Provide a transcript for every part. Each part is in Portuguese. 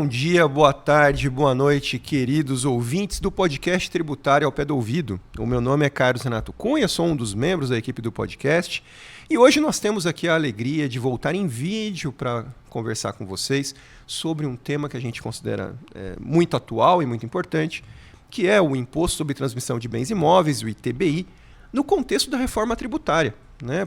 dia, boa tarde, boa noite, queridos ouvintes do podcast Tributário ao Pé do Ouvido. O meu nome é Carlos Renato Cunha, sou um dos membros da equipe do podcast e hoje nós temos aqui a alegria de voltar em vídeo para conversar com vocês sobre um tema que a gente considera muito atual e muito importante, que é o Imposto sobre Transmissão de Bens Imóveis, o ITBI, no contexto da reforma tributária.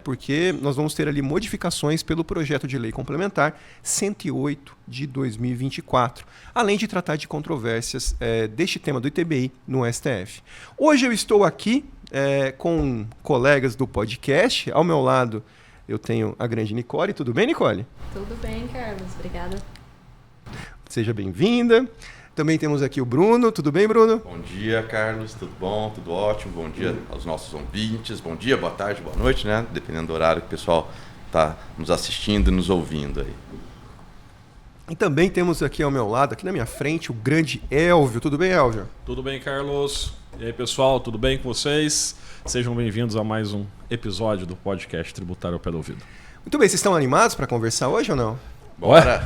Porque nós vamos ter ali modificações pelo projeto de lei complementar 108 de 2024, além de tratar de controvérsias deste tema do ITBI no STF. Hoje eu estou aqui com colegas do podcast. Ao meu lado eu tenho a grande Nicole. Tudo bem, Nicole? Tudo bem, Carlos. Obrigada. Seja bem-vinda. Também temos aqui o Bruno. Tudo bem, Bruno? Bom dia, Carlos. Tudo bom? Tudo ótimo. Bom dia aos nossos ouvintes. Bom dia, boa tarde, boa noite, né? Dependendo do horário que o pessoal está nos assistindo e nos ouvindo aí. E também temos aqui ao meu lado, aqui na minha frente, o grande Elvio. Tudo bem, Elvio? Tudo bem, Carlos. E aí, pessoal, tudo bem com vocês? Sejam bem-vindos a mais um episódio do podcast Tributário ao Pé do Ouvido. Muito bem, vocês estão animados para conversar hoje ou não? Bora!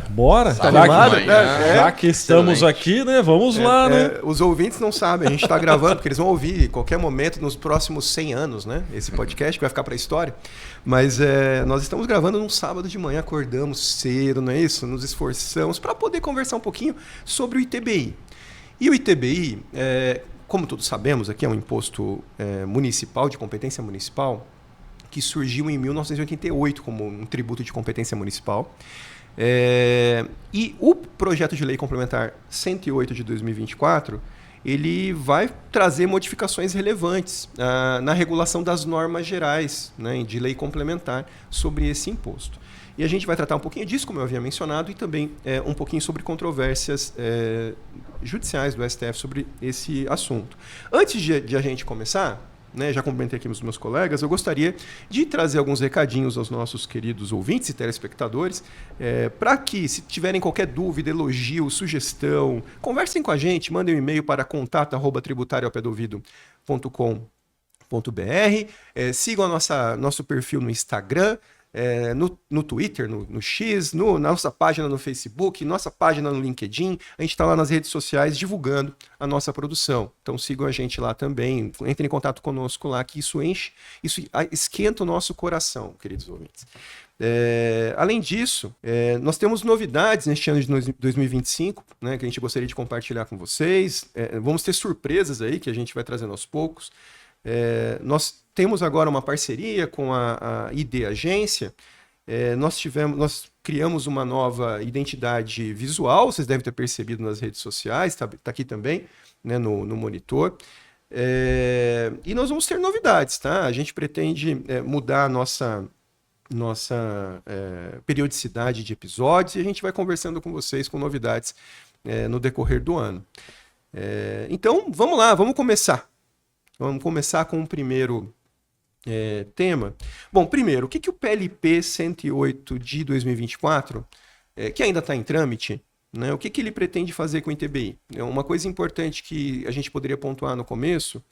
Tá animado? Já que estamos aqui, né? Vamos lá, né? Os ouvintes não sabem, a gente está gravando, porque eles vão ouvir em qualquer momento nos próximos 100 anos, né? Esse podcast que vai ficar para a história. Mas nós estamos gravando num sábado de manhã, acordamos cedo, não é isso? Nos esforçamos para poder conversar um pouquinho sobre o ITBI. E o ITBI, como todos sabemos, aqui é um imposto municipal, de competência municipal, que surgiu em 1988 como um tributo de competência municipal. E o projeto de lei complementar 108 de 2024, ele vai trazer modificações relevantes na regulação das normas gerais, né, de lei complementar sobre esse imposto. E a gente vai tratar um pouquinho disso, como eu havia mencionado, e também um pouquinho sobre controvérsias judiciais do STF sobre esse assunto. Antes de a gente começar, já cumprimentei aqui os meus colegas, eu gostaria de trazer alguns recadinhos aos nossos queridos ouvintes e telespectadores, para que, se tiverem qualquer dúvida, elogio, sugestão, conversem com a gente, mandem um e-mail para contato@tributarioaopédoouvido.com.br, sigam nosso perfil no Instagram, no Twitter, no X, na nossa página no Facebook, nossa página no LinkedIn. A gente está lá nas redes sociais divulgando a nossa produção. Então sigam a gente lá também, entrem em contato conosco lá, que isso esquenta o nosso coração, queridos ouvintes. Além disso, nós temos novidades neste ano de 2025, né, que a gente gostaria de compartilhar com vocês. Vamos ter surpresas aí que a gente vai trazendo aos poucos. Nós temos agora uma parceria com a ID Agência. Nós criamos uma nova identidade visual, vocês devem ter percebido nas redes sociais, está aqui também, né, no monitor. E nós vamos ter novidades, tá? A gente pretende mudar a nossa periodicidade de episódios e a gente vai conversando com vocês com novidades no decorrer do ano. Então, vamos lá, vamos começar. Vamos começar com o primeiro tema. Bom, primeiro, o que o PLP 108 de 2024, que ainda está em trâmite, né, o que ele pretende fazer com o ITBI? Uma coisa importante que a gente poderia pontuar no começo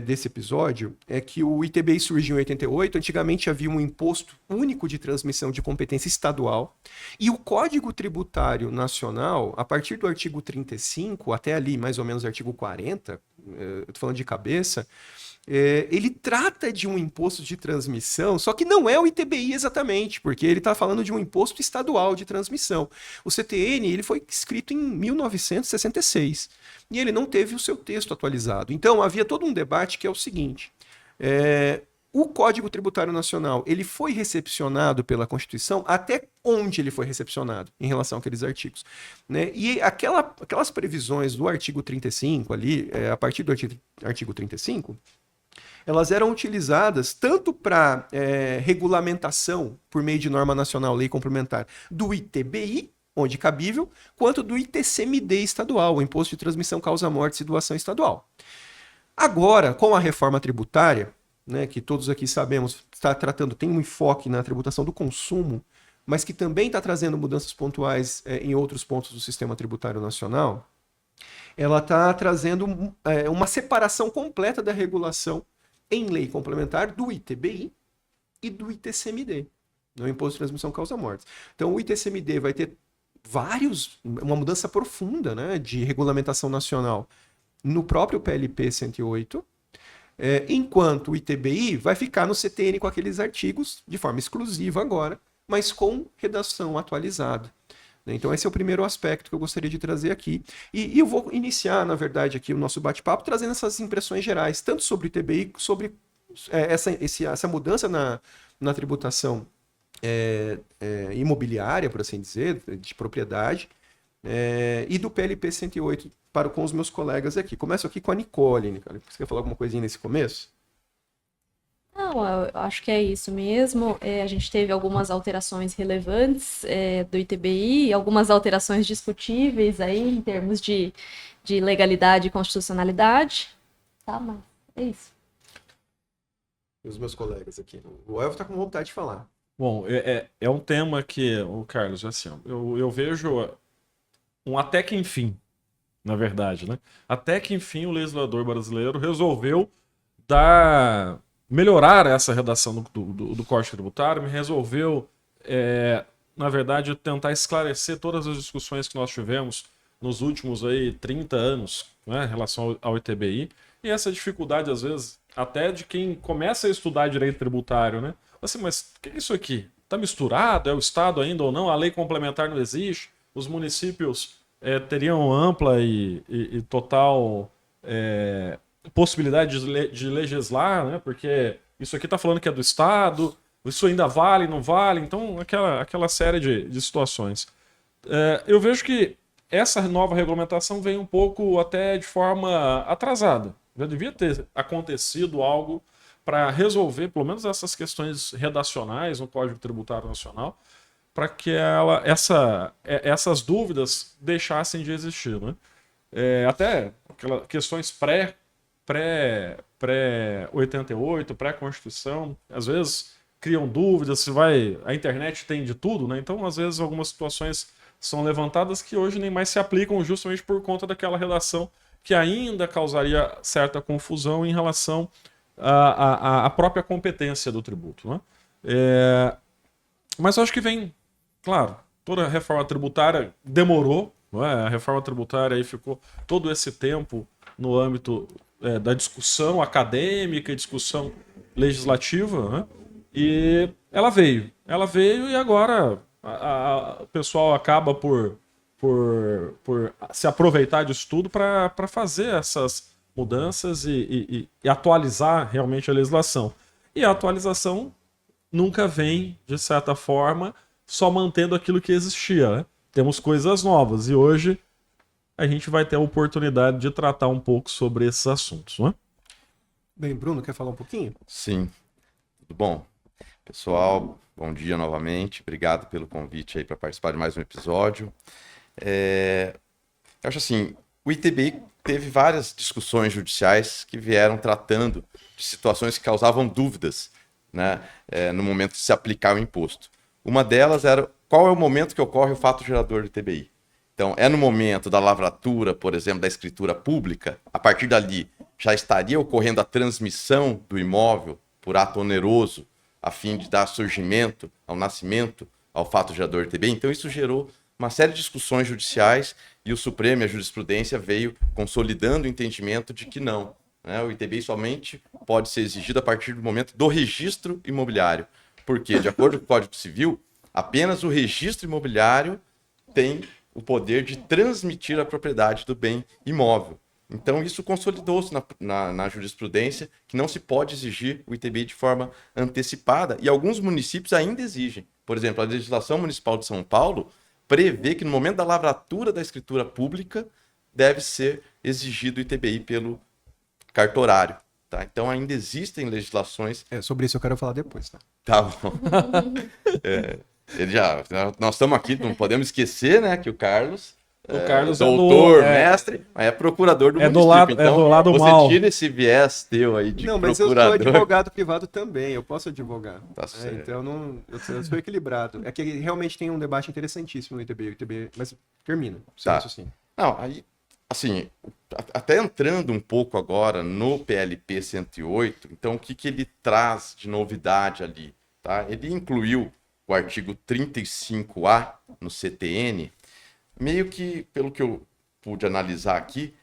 desse episódio é que o ITBI surgiu em 88, antigamente havia um imposto único de transmissão de competência estadual, e o Código Tributário Nacional, a partir do artigo 35, até ali mais ou menos artigo 40, eu estou falando de cabeça, ele trata de um imposto de transmissão, só que não é o ITBI exatamente, porque ele está falando de um imposto estadual de transmissão. O CTN ele foi escrito em 1966 e ele não teve o seu texto atualizado. Então havia todo um debate que é o seguinte: o Código Tributário Nacional ele foi recepcionado pela Constituição, até onde ele foi recepcionado em relação àqueles artigos, né? E aquelas previsões do artigo 35 ali, a partir do artigo 35, elas eram utilizadas tanto para regulamentação por meio de norma nacional, lei complementar, do ITBI, onde cabível, quanto do ITCMD estadual, o Imposto de Transmissão Causa-Mortes e Doação Estadual. Agora, com a reforma tributária, né, que todos aqui sabemos, tem um enfoque na tributação do consumo, mas que também está trazendo mudanças pontuais em outros pontos do sistema tributário nacional, ela está trazendo uma separação completa da regulação em lei complementar do ITBI e do ITCMD, no Imposto de Transmissão Causa-Mortes. Então, o ITCMD vai ter uma mudança profunda, né, de regulamentação nacional no próprio PLP 108, enquanto o ITBI vai ficar no CTN com aqueles artigos de forma exclusiva agora, mas com redação atualizada. Então esse é o primeiro aspecto que eu gostaria de trazer aqui. E eu vou iniciar, na verdade, aqui o nosso bate-papo trazendo essas impressões gerais, tanto sobre o ITBI, sobre essa mudança na tributação imobiliária, por assim dizer, de propriedade, e do PLP 108 com os meus colegas aqui. Começo aqui com a Nicole. Nicole, você quer falar alguma coisinha nesse começo? Não, eu acho que é isso mesmo. A gente teve algumas alterações relevantes do ITBI, algumas alterações discutíveis aí em termos de legalidade e constitucionalidade. Tá, mas é isso. E os meus colegas aqui. O Elvio está com vontade de falar. Bom, é um tema que, o Carlos, assim, eu vejo um até que enfim, na verdade, né? Até que enfim o legislador brasileiro resolveu melhorar essa redação do Código Tributário, resolveu, na verdade, tentar esclarecer todas as discussões que nós tivemos nos últimos 30 anos, né, em relação ao ITBI, e essa dificuldade, às vezes, até de quem começa a estudar direito tributário, né? Assim, mas o que é isso aqui? Está misturado? É o Estado ainda ou não? A lei complementar não existe? Os municípios teriam ampla e total possibilidade de legislar, né? Porque isso aqui está falando que é do Estado, isso ainda vale, não vale? Então, aquela série de situações. Eu vejo que essa nova regulamentação vem um pouco até de forma atrasada. Já devia ter acontecido algo para resolver, pelo menos, essas questões redacionais no Código Tributário Nacional, para que essas dúvidas deixassem de existir, né? Até questões pré-88, pré-Constituição, às vezes criam dúvidas se a internet tem de tudo, né? Então, às vezes, algumas situações são levantadas que hoje nem mais se aplicam justamente por conta daquela redação que ainda causaria certa confusão em relação à própria competência do tributo, né? Mas eu acho que vem, claro, toda a reforma tributária demorou, não é? A reforma tributária aí ficou todo esse tempo no âmbito da discussão acadêmica e discussão legislativa, né? E ela veio e agora o pessoal acaba por se aproveitar disso tudo para fazer essas mudanças e atualizar realmente a legislação. E a atualização nunca vem, de certa forma, só mantendo aquilo que existia, né? Temos coisas novas e hoje a gente vai ter a oportunidade de tratar um pouco sobre esses assuntos, né? Bem, Bruno, quer falar um pouquinho? Sim, tudo bom? Pessoal, bom dia novamente. Obrigado pelo convite aí para participar de mais um episódio. Eu acho assim, o ITBI teve várias discussões judiciais que vieram tratando de situações que causavam dúvidas, né, no momento de se aplicar o imposto. Uma delas era qual é o momento que ocorre o fato gerador do ITBI. Então, é no momento da lavratura, por exemplo, da escritura pública, a partir dali já estaria ocorrendo a transmissão do imóvel por ato oneroso, a fim de dar surgimento ao nascimento ao fato gerador do ITBI. Então, isso gerou uma série de discussões judiciais e o Supremo e a jurisprudência veio consolidando o entendimento de que não, né? O ITBI somente pode ser exigido a partir do momento do registro imobiliário. Porque, de acordo com o Código Civil, apenas o registro imobiliário tem o poder de transmitir a propriedade do bem imóvel. Então, isso consolidou-se na jurisprudência que não se pode exigir o ITBI de forma antecipada e alguns municípios ainda exigem. Por exemplo, a legislação municipal de São Paulo prevê que no momento da lavratura da escritura pública deve ser exigido o ITBI pelo cartorário. Tá? Então, ainda existem legislações... Sobre isso eu quero falar depois, tá? Tá bom. Nós estamos aqui, não podemos esquecer, né, que o Carlos doutor, mestre, mas é procurador do município. Então, do lado você mal. tira esse viés teu aí de procurador. Não, mas eu sou advogado privado também, eu posso advogar. Tá certo. Então, eu sou equilibrado. É que realmente tem um debate interessantíssimo no ITBI, mas termina. Tá. Assim. Não, aí, assim, até entrando um pouco agora no PLP 108, então o que ele traz de novidade ali? Tá? Ele incluiu o artigo 35A no CTN, meio que, pelo que eu pude analisar aqui,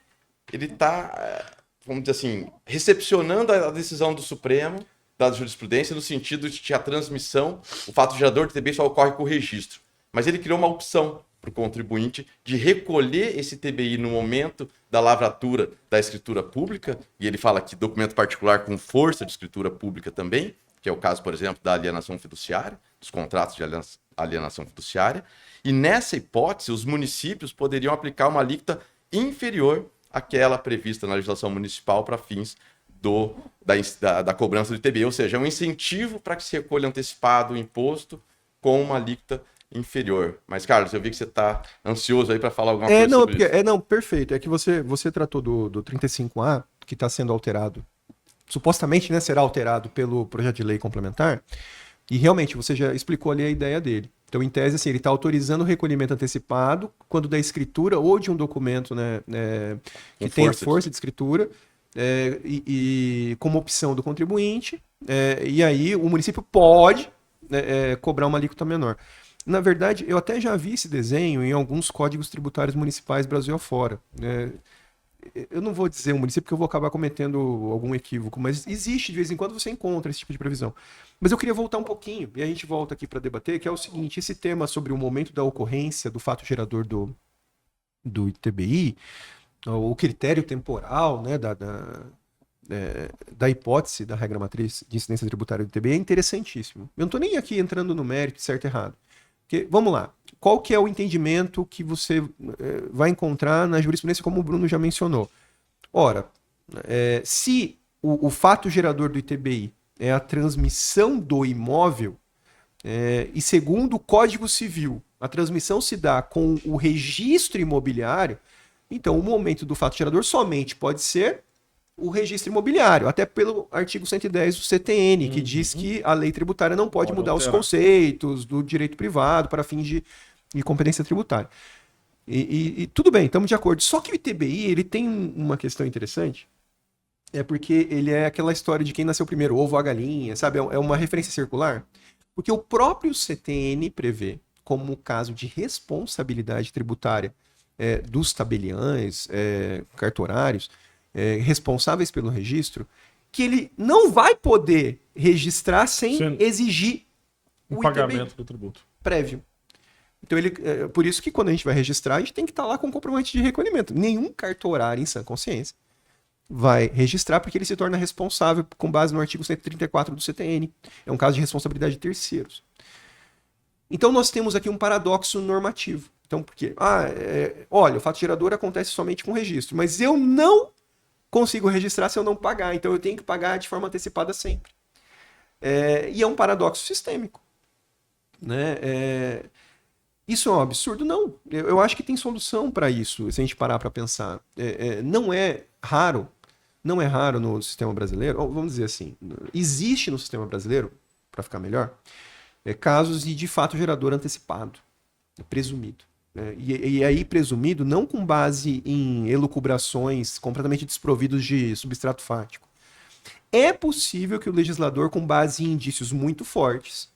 ele está, vamos dizer assim, recepcionando a decisão do Supremo, da jurisprudência, no sentido de que a transmissão, o fato gerador de TBI só ocorre com o registro. Mas ele criou uma opção para o contribuinte de recolher esse TBI no momento da lavratura da escritura pública, e ele fala que documento particular com força de escritura pública também, que é o caso, por exemplo, da alienação fiduciária, dos contratos de alienação fiduciária, e nessa hipótese os municípios poderiam aplicar uma alíquota inferior àquela prevista na legislação municipal para fins da cobrança do ITBI, ou seja, é um incentivo para que se recolha antecipado o imposto com uma alíquota inferior. Mas, Carlos, eu vi que você está ansioso aí para falar alguma coisa sobre isso. Não, perfeito. É que você tratou do 35A, que está sendo alterado. Supostamente, né, será alterado pelo projeto de lei complementar. E realmente, você já explicou ali a ideia dele. Então, em tese, assim, ele está autorizando o recolhimento antecipado quando da escritura ou de um documento, né, que tenha força de escritura, como opção do contribuinte. E aí, o município pode cobrar uma alíquota menor. Na verdade, eu até já vi esse desenho em alguns códigos tributários municipais Brasil afora. Eu não vou dizer um município porque eu vou acabar cometendo algum equívoco, mas existe, de vez em quando você encontra esse tipo de previsão. Mas eu queria voltar um pouquinho, e a gente volta aqui para debater, que é o seguinte, esse tema sobre o momento da ocorrência do fato gerador do ITBI, o critério temporal, né, da hipótese da regra matriz de incidência tributária do ITBI é interessantíssimo. Eu não estou nem aqui entrando no mérito de certo e errado. Porque, vamos lá, qual que é o entendimento que você vai encontrar na jurisprudência, como o Bruno já mencionou? Ora, se o fato gerador do ITBI é a transmissão do imóvel, e segundo o Código Civil, a transmissão se dá com o registro imobiliário, então o momento do fato gerador somente pode ser o registro imobiliário, até pelo artigo 110 do CTN, que diz que a lei tributária não pode mudar os conceitos do direito privado para fins de competência tributária. E tudo bem, estamos de acordo. Só que o ITBI ele tem uma questão interessante, porque ele é aquela história de quem nasceu primeiro, ovo ou a galinha, sabe? É uma referência circular. Porque o próprio CTN prevê, como caso de responsabilidade tributária dos tabeliães, cartorários, responsáveis pelo registro, que ele não vai poder registrar sem exigir o pagamento do tributo prévio. Então, por isso que quando a gente vai registrar, a gente tem que estar lá com o comprovante de recolhimento. Nenhum cartorário em sã consciência vai registrar porque ele se torna responsável com base no artigo 134 do CTN. É um caso de responsabilidade de terceiros. Então, nós temos aqui um paradoxo normativo. Então, por quê? Olha, o fato gerador acontece somente com registro, mas eu não consigo registrar se eu não pagar, então eu tenho que pagar de forma antecipada sempre. E é um paradoxo sistêmico. Né? Isso é um absurdo? Não. Eu acho que tem solução para isso, se a gente parar para pensar. Não é raro no sistema brasileiro, vamos dizer assim, existe no sistema brasileiro, para ficar melhor, casos de fato gerador antecipado, presumido. E aí presumido não com base em elucubrações completamente desprovidos de substrato fático. É possível que o legislador, com base em indícios muito fortes,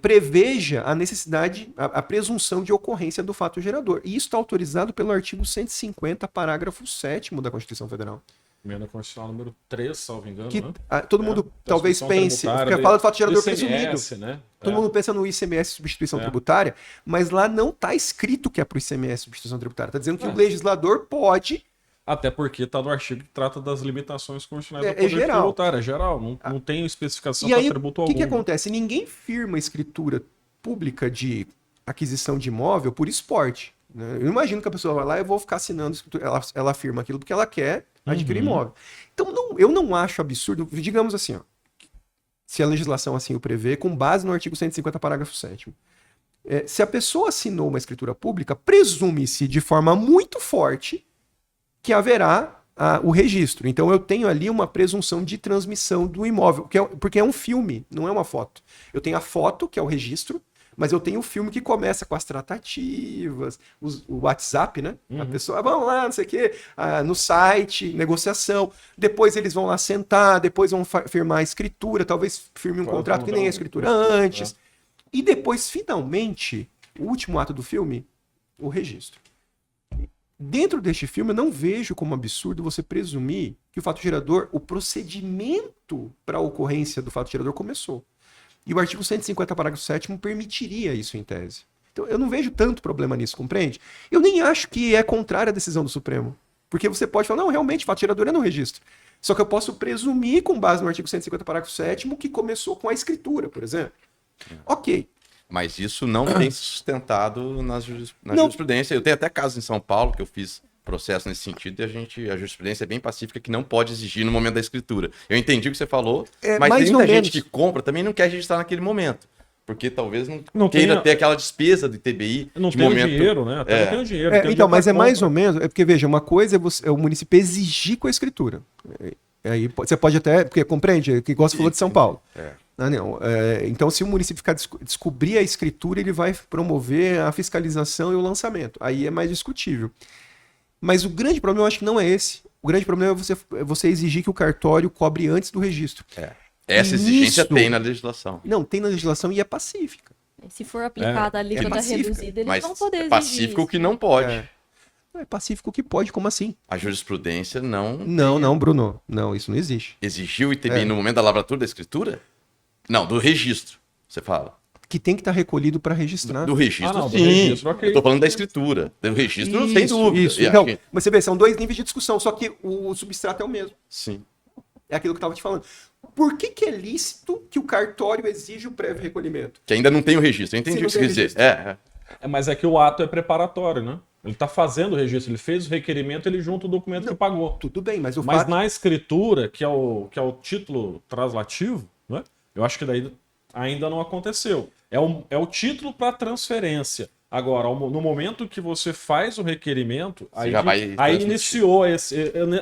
preveja a necessidade, a presunção de ocorrência do fato gerador. E isso está autorizado pelo artigo 150, parágrafo 7º da Constituição Federal. Emenda Constitucional número 3, salvo engano, que, né? Todo mundo talvez pense, porque fala do fato gerador presumido. Né? Todo mundo pensa no ICMS substituição tributária, mas lá não está escrito que é para o ICMS substituição tributária. Está dizendo que o legislador pode... Até porque está no artigo que trata das limitações constitucionais do poder tributário. É geral, não tem especificação para tributo algum. E aí, o que acontece? Ninguém firma escritura pública de aquisição de imóvel por esporte. Né? Eu imagino que a pessoa vai lá e eu vou ficar assinando, ela firma aquilo porque ela quer adquirir imóvel. Então, eu não acho absurdo, digamos assim, se a legislação assim o prevê, com base no artigo 150, parágrafo 7º. Se a pessoa assinou uma escritura pública, presume-se de forma muito forte que haverá o registro. Então, eu tenho ali uma presunção de transmissão do imóvel, porque é um filme, não é uma foto. Eu tenho a foto, que é o registro, mas eu tenho o filme que começa com as tratativas, o WhatsApp, né? A pessoa, vamos lá, não sei o quê, no site, negociação. Depois eles vão lá sentar, depois vão firmar a escritura, talvez firme um contrato que nem a escritura antes. E depois, finalmente, o último ato do filme o registro. Dentro deste filme, eu não vejo como absurdo você presumir que o fato gerador, o procedimento para a ocorrência do fato gerador começou. E o artigo 150, parágrafo 7º, permitiria isso em tese. Então, eu não vejo tanto problema nisso, compreende? Eu nem acho que é contrária à decisão do Supremo. Porque você pode falar, não, realmente, fato gerador é no registro. Só que eu posso presumir, com base no artigo 150, parágrafo 7º, que começou com a escritura, por exemplo. Ok. Mas isso não tem se sustentado na jurisprudência. Eu tenho até casos em São Paulo que eu fiz processo nesse sentido e a jurisprudência é bem pacífica que não pode exigir no momento da escritura. Eu entendi o que você falou, mas tem muita gente que compra também não quer registrar naquele momento. Porque talvez não queira ter aquela despesa do ITBI. Não tem o dinheiro, né? Até não tem o dinheiro. Então, mas é mais ou menos... É porque, veja, uma coisa é o município exigir com a escritura. Aí você pode até... Porque compreende, que igual você falou de São Paulo. Então, se o município ficar descobrir a escritura, ele vai promover a fiscalização e o lançamento. Aí é mais discutível. Mas o grande problema, eu acho que não é esse. O grande problema é você exigir que o cartório cobre antes do registro. Essa exigência tem na legislação. Não, tem na legislação e é pacífica. Se for aplicada a alíquota reduzida, eles vão poder exigir. É pacífico o que não pode. É pacífico o que pode, como assim? A jurisprudência não... Não, Bruno. Não, isso não existe. Exigiu o ITBI no momento da lavratura da escritura? Não, do registro, você fala. Que tem que estar recolhido para registrar. Do registro, do sim. registro, okay. Eu tô falando da escritura. Do registro, sem dúvida. Isso. Então, mas você vê, são dois níveis de discussão, só que o substrato é o mesmo. Sim. É aquilo que eu estava te falando. Por que é lícito que o cartório exige o prévio recolhimento? Que ainda não tem o registro. Eu entendi o que você quis dizer. Mas é que o ato é preparatório, né? Ele está fazendo o registro, ele fez o requerimento, ele junta o documento que pagou. Tudo bem, mas na escritura, que é o título translativo, né? Eu acho que daí ainda não aconteceu. É o título para transferência. Agora, no momento que você faz o requerimento, aí iniciou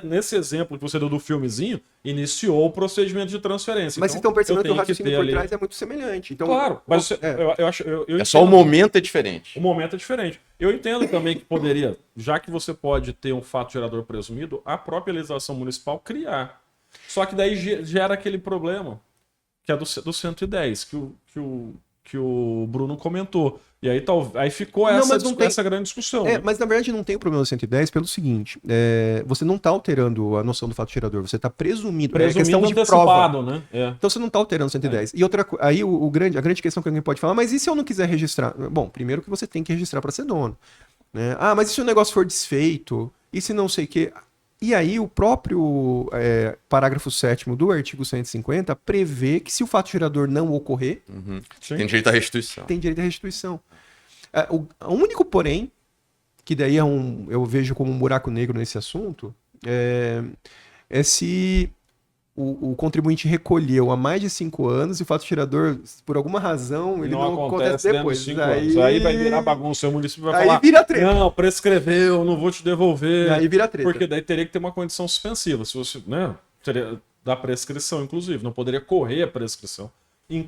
nesse exemplo que você deu do filmezinho, iniciou o procedimento de transferência. Mas então, percebendo que o raciocínio por trás é muito semelhante. Então, claro, mas eu acho... só o momento é diferente. O momento é diferente. Eu entendo também que poderia, já que você pode ter um fato gerador presumido, a própria legislação municipal criar. Só que daí gera aquele problema, que é do 110, que o Bruno comentou. E aí ficou essa grande discussão. Né? Mas na verdade não tem o problema do 110 pelo seguinte, você não está alterando a noção do fato gerador, você está presumindo. É questão de prova. Né? Então você não está alterando o 110. E aí a grande questão que alguém pode falar, mas e se eu não quiser registrar? Bom, primeiro que você tem que registrar para ser dono. Né? Mas e se o negócio for desfeito? E se não sei o quê? E aí o próprio parágrafo 7º do artigo 150 prevê que se o fato gerador não ocorrer... Tem direito à restituição. Tem direito à restituição. O único porém, que daí eu vejo como um buraco negro nesse assunto, é se o contribuinte recolheu há mais de 5 anos e o fato gerador, por alguma razão, ele não acontece depois. Aí vai virar bagunça, o município vai falar, vira treta. Não, prescreveu, não vou te devolver. Aí vira treta. Porque daí teria que ter uma condição suspensiva, se você, né, teria da prescrição, inclusive, não poderia correr a prescrição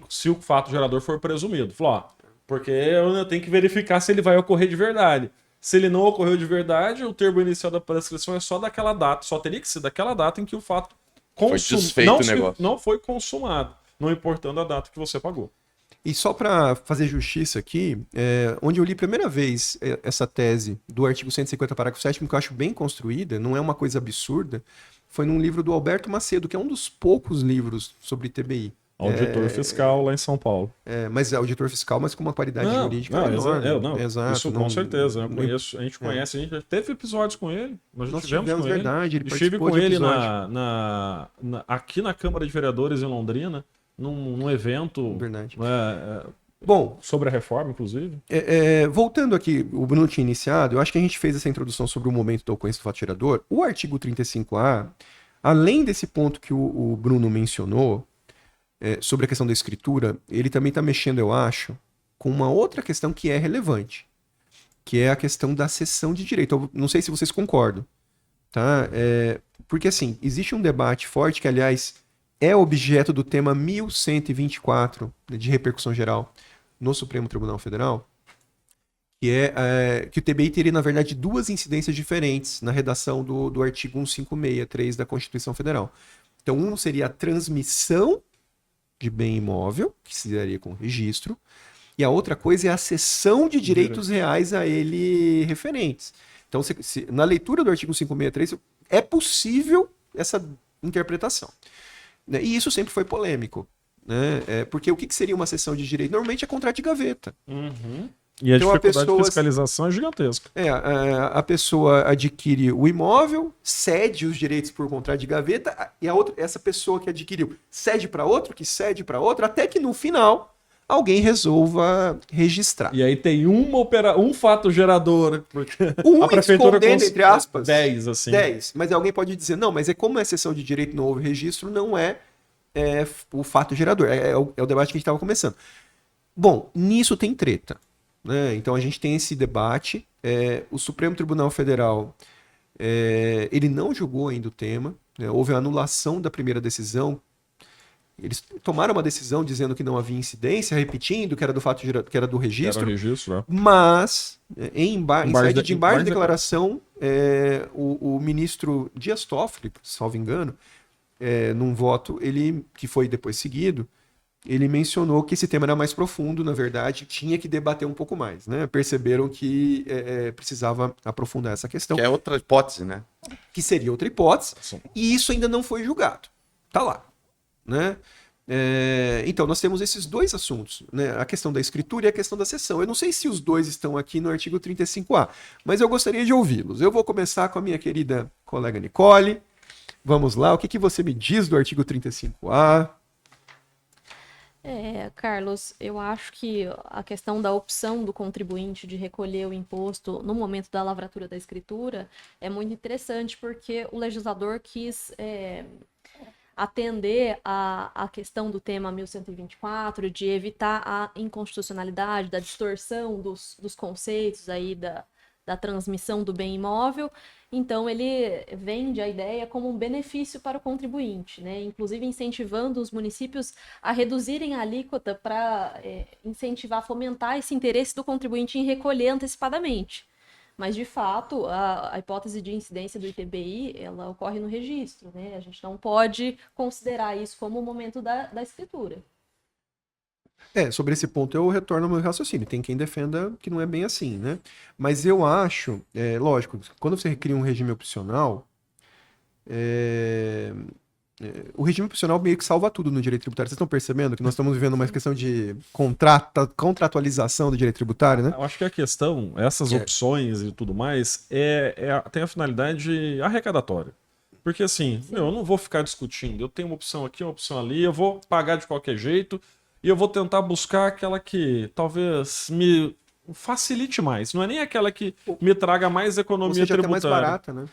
se o fato gerador for presumido. Falou, porque eu tenho que verificar se ele vai ocorrer de verdade. Se ele não ocorreu de verdade, o termo inicial da prescrição é só daquela data, só teria que ser daquela data em que o fato foi desfeito o negócio. Não foi consumado, não importando a data que você pagou. E só para fazer justiça aqui, onde eu li a primeira vez essa tese do artigo 150, parágrafo 7º, que eu acho bem construída, não é uma coisa absurda, foi num livro do Alberto Macedo, que é um dos poucos livros sobre ITBI. Auditor fiscal lá em São Paulo. Mas é auditor fiscal, mas com uma qualidade jurídica menor. Exato. Isso com certeza. A gente conhece, a gente já teve episódios com ele. Nós tivemos com verdade, ele. Estive com ele aqui na Câmara de Vereadores em Londrina, num evento. Verdade. Bom, sobre a reforma, inclusive. Voltando aqui, o Bruno tinha iniciado, eu acho que a gente fez essa introdução sobre o momento da ocorrência do fato gerador. O artigo 35A, além desse ponto que o Bruno mencionou, sobre a questão da escritura, ele também está mexendo, eu acho, com uma outra questão que é relevante, que é a questão da cessão de direito. Eu não sei se vocês concordam, tá? Porque, assim, existe um debate forte, que, aliás, é objeto do tema 1124 de repercussão geral no Supremo Tribunal Federal, que é que o TBI teria, na verdade, duas incidências diferentes na redação do artigo 1563 da Constituição Federal. Então, um seria a transmissão de bem imóvel, que se daria com registro, e a outra coisa é a cessão de direitos reais a ele referentes. Então, na leitura do artigo 563, é possível essa interpretação. Né? E isso sempre foi polêmico. Né? Porque o que seria uma cessão de direito? Normalmente é contrato de gaveta. Uhum. E a Então, dificuldade de fiscalização é gigantesca. A pessoa adquire o imóvel, cede os direitos por contrato de gaveta, e essa pessoa que adquiriu cede para outro, que cede para outro, até que no final alguém resolva registrar. E aí tem um fato gerador, porque Um a prefeitura entre aspas, 10, assim. 10. Mas alguém pode dizer, não, mas como é cessão de direito não houve registro, não é o fato gerador. É o debate que a gente estava começando. Bom, nisso tem treta. Né? Então a gente tem esse debate. O Supremo Tribunal Federal ele não julgou ainda o tema. Né? Houve a anulação da primeira decisão. Eles tomaram uma decisão dizendo que não havia incidência, repetindo que era do fato que era do registro. Era registro, né? Mas em sede de embargo de declaração, o ministro Dias Toffoli, salvo engano, num voto que foi depois seguido, ele mencionou que esse tema era mais profundo, na verdade, tinha que debater um pouco mais. Né? Perceberam que precisava aprofundar essa questão. Que é outra hipótese, né? Que seria outra hipótese, Sim. e isso ainda não foi julgado. Tá lá. Né? Então, nós temos esses dois assuntos, né? A questão da escritura e a questão da cessão. Eu não sei se os dois estão aqui no artigo 35A, mas eu gostaria de ouvi-los. Eu vou começar com a minha querida colega Nicole. Vamos lá, o que você me diz do artigo 35A? Carlos, eu acho que a questão da opção do contribuinte de recolher o imposto no momento da lavratura da escritura é muito interessante, porque o legislador quis atender a questão do tema 1124, de evitar a inconstitucionalidade, da distorção dos conceitos aí da transmissão do bem imóvel. Então, ele vende a ideia como um benefício para o contribuinte, né? Inclusive incentivando os municípios a reduzirem a alíquota para incentivar, fomentar esse interesse do contribuinte em recolher antecipadamente. Mas, de fato, a hipótese de incidência do ITBI, ela ocorre no registro, né? A gente não pode considerar isso como o momento da escritura. Sobre esse ponto eu retorno ao meu raciocínio. Tem quem defenda que não é bem assim, né? Mas eu acho, lógico, quando você cria um regime opcional, o regime opcional meio que salva tudo no direito tributário. Vocês estão percebendo que nós estamos vivendo uma questão de contratualização do direito tributário, né? Eu acho que a questão, essas opções e tudo mais, tem a finalidade arrecadatória. Porque assim, eu não vou ficar discutindo. Eu tenho uma opção aqui, uma opção ali, eu vou pagar de qualquer jeito e eu vou tentar buscar aquela que talvez me facilite mais. Não é nem aquela que me traga mais economia tributária. Mais barata, né?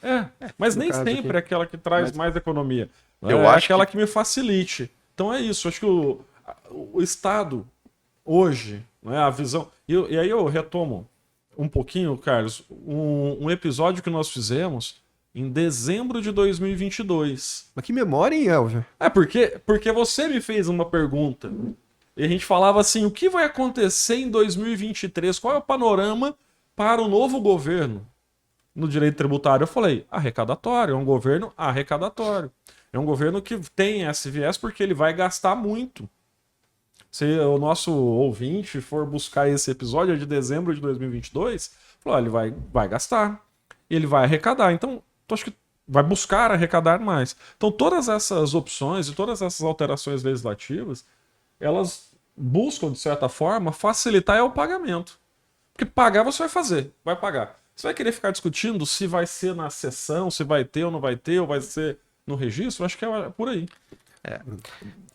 Mas nem sempre aqui. é aquela que traz mais economia. Eu acho aquela que me facilite. Então é isso. Acho que o Estado, hoje, né, a visão... E aí eu retomo um pouquinho, Carlos, um episódio que nós fizemos em dezembro de 2022. Mas que memória, hein, Elvio? Porque você me fez uma pergunta. E a gente falava assim, o que vai acontecer em 2023? Qual é o panorama para o novo governo no direito tributário? Eu falei, arrecadatório, é um governo arrecadatório. É um governo que tem esse viés porque ele vai gastar muito. Se o nosso ouvinte for buscar esse episódio de dezembro de 2022, falou, ele vai gastar, ele vai arrecadar. Então, acho que vai buscar arrecadar mais. Então, todas essas opções e todas essas alterações legislativas, elas buscam, de certa forma, facilitar o pagamento. Porque pagar você vai fazer, vai pagar. Você vai querer ficar discutindo se vai ser na sessão, se vai ter ou não vai ter, ou vai ser no registro? Acho que é por aí.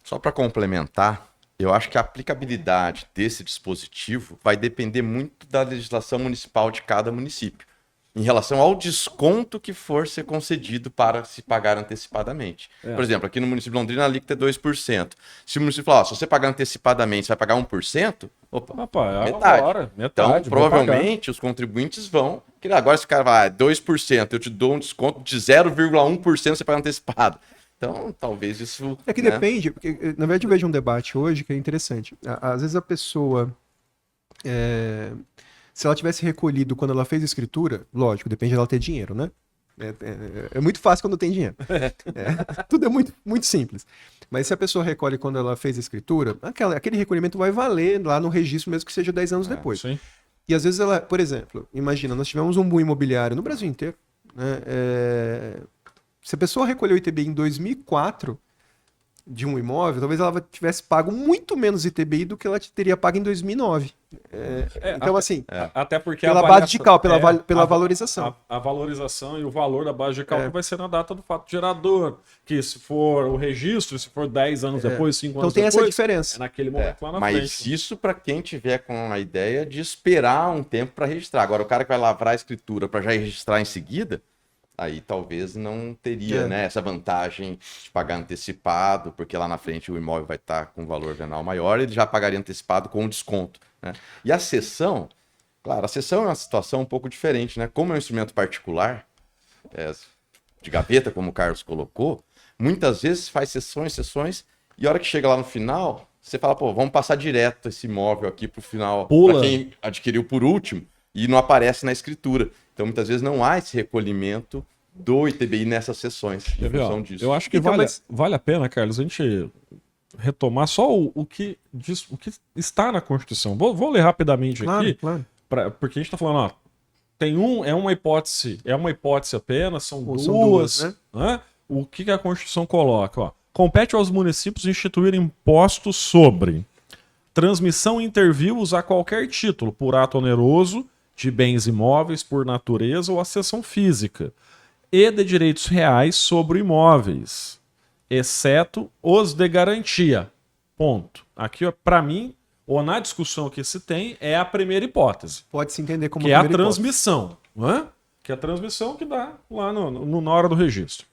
Só para complementar, eu acho que a aplicabilidade desse dispositivo vai depender muito da legislação municipal de cada município, em relação ao desconto que for ser concedido para se pagar antecipadamente. Por exemplo, aqui no município de Londrina a alíquota é 2%. Se o município falar, se você pagar antecipadamente, você vai pagar 1%, metade. Então, provavelmente, os contribuintes vão... Agora, se o cara vai 2%, eu te dou um desconto de 0,1% você paga antecipado. Então, talvez isso... É que depende, porque, na verdade, eu vejo um debate hoje que é interessante. Às vezes a pessoa... Se ela tivesse recolhido quando ela fez a escritura, lógico, depende dela ter dinheiro, né? É muito fácil quando tem dinheiro. Tudo é muito, muito simples. Mas se a pessoa recolhe quando ela fez a escritura, aquele recolhimento vai valer lá no registro, mesmo que seja 10 anos depois. Sim. E às vezes ela, por exemplo, imagina, nós tivemos um boom imobiliário no Brasil inteiro, né? Se a pessoa recolheu ITBI em 2004 de um imóvel, talvez ela tivesse pago muito menos ITBI do que ela teria pago em 2009. Então, assim, Até porque pela base de cálculo, pela valorização. A valorização e o valor da base de cálculo vai ser na data do fato gerador. Que se for o registro, se for 10 anos depois, 5 Então anos tem depois, essa diferença. é naquele momento lá na Mas frente. isso para quem tiver com a ideia de esperar um tempo para registrar. Agora, o cara que vai lavrar a escritura para já registrar em seguida, aí talvez não teria né, essa vantagem de pagar antecipado, porque lá na frente o imóvel vai estar com valor venal maior, ele já pagaria antecipado com desconto. Né? E a cessão, claro, a cessão é uma situação um pouco diferente, né? Como é um instrumento particular, de gaveta, como o Carlos colocou, muitas vezes faz sessões, e a hora que chega lá no final, você fala, pô, vamos passar direto esse imóvel aqui pro final, para quem adquiriu por último, e não aparece na escritura. Então, muitas vezes não há esse recolhimento do ITBI nessas sessões em função disso. Eu acho que Então, vale a pena, Carlos, a gente retomar só o que está na Constituição. Vou ler rapidamente aqui, Claro. porque a gente está falando, ó, é uma hipótese apenas, são São duas, né? O que a Constituição coloca? Ó, compete aos municípios instituir impostos sobre transmissão inter vivos a qualquer título, por ato oneroso, de bens imóveis por natureza ou a cessão física, e de direitos reais sobre imóveis, exceto os de garantia. Ponto. Aqui, para mim, ou na discussão que se tem, é a primeira hipótese. Pode se entender como Que é a primeira hipótese. transmissão. Não é? Que é a transmissão que dá lá na hora do registro.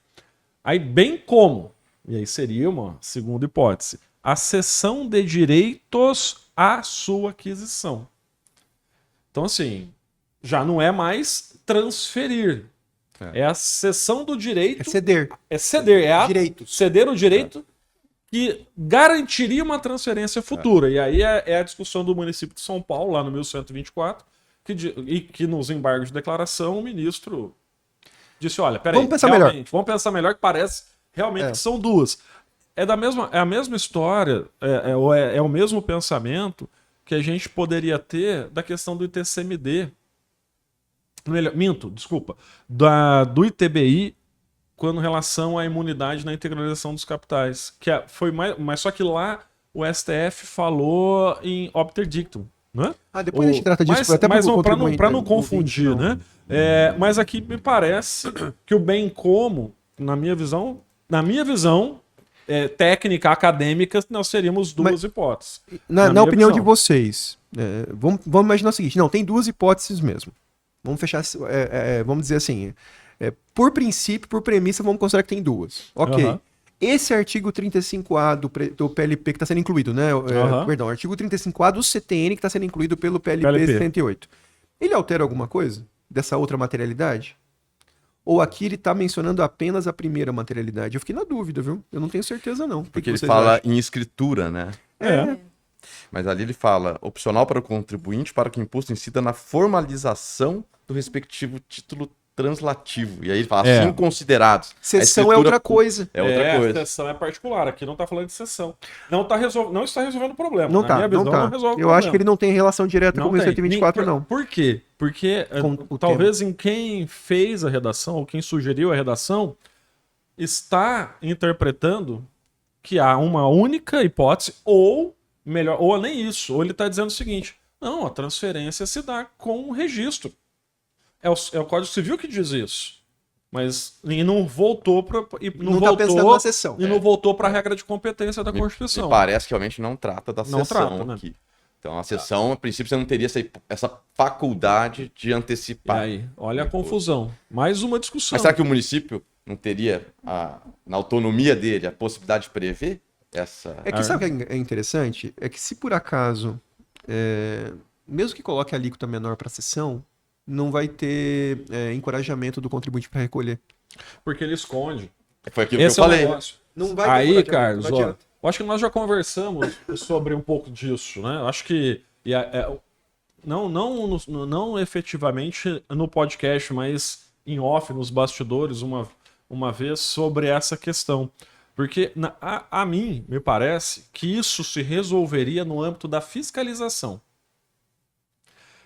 Aí, bem como, e aí seria uma segunda hipótese, a cessão de direitos à sua aquisição. Então, assim, já não é mais transferir. É a cessão do direito. É ceder. É ceder. É Direitos. ceder o direito que garantiria uma transferência futura. E aí é a discussão do município de São Paulo, lá no 1124, que nos embargos de declaração o ministro disse, olha, peraí, Vamos pensar melhor que parece realmente que são duas. É a mesma história, é o mesmo pensamento que a gente poderia ter da questão do ITCMD. Desculpa. Do ITBI quando em relação à imunidade na integralização dos capitais. Mas só que lá o STF falou em obter dictum. Né? Depois a gente trata disso. Para não confundir, né? Mas aqui me parece que o bem comum, na minha visão, técnica, acadêmica, nós teríamos duas hipóteses. Na opinião de vocês, vamos imaginar o seguinte: não, tem duas hipóteses mesmo. Vamos fechar, vamos dizer assim, por princípio, por premissa, vamos considerar que tem duas. Ok. Uhum. Esse artigo 35A do PLP que está sendo incluído, né? Perdão, artigo 35A do CTN que está sendo incluído pelo PLP 78. Ele altera alguma coisa dessa outra materialidade? Ou aqui ele está mencionando apenas a primeira materialidade? Eu fiquei na dúvida, viu? Eu não tenho certeza, não. Porque ele fala em escritura, né? Mas ali ele fala, opcional para o contribuinte para que o imposto incida na formalização do respectivo título translativo. E aí ele fala, assim considerados. Cessão é outra coisa. É outra coisa. A cessão é particular, aqui não está falando de cessão. Não está resolvendo o problema. Não está. Não resolve o problema. Acho que ele não tem relação direta com o 124, não. Por quê? Porque talvez em quem fez a redação, ou quem sugeriu a redação, está interpretando que há uma única hipótese, ou melhor, ou nem isso, ou ele está dizendo o seguinte, não, a transferência se dá com o registro. É o Código Civil que diz isso. Mas não voltou para na sessão. E não voltou para a regra de competência da Constituição. Me parece que realmente não trata da sessão né? aqui. Então a sessão, a princípio, você não teria essa faculdade de antecipar. E aí, olha a confusão. Mais uma discussão. Mas será que o município não teria, na autonomia dele, a possibilidade de prever essa... Sabe o que é interessante? É que se por acaso, mesmo que coloque a alíquota menor para a sessão, não vai ter encorajamento do contribuinte para recolher. Porque ele esconde. Foi aquilo que eu falei. Não vai aí, Carlos, eu acho que nós já conversamos sobre um pouco disso, né? Eu acho que não efetivamente no podcast, mas em off, nos bastidores, uma vez sobre essa questão. Porque a mim me parece que isso se resolveria no âmbito da fiscalização.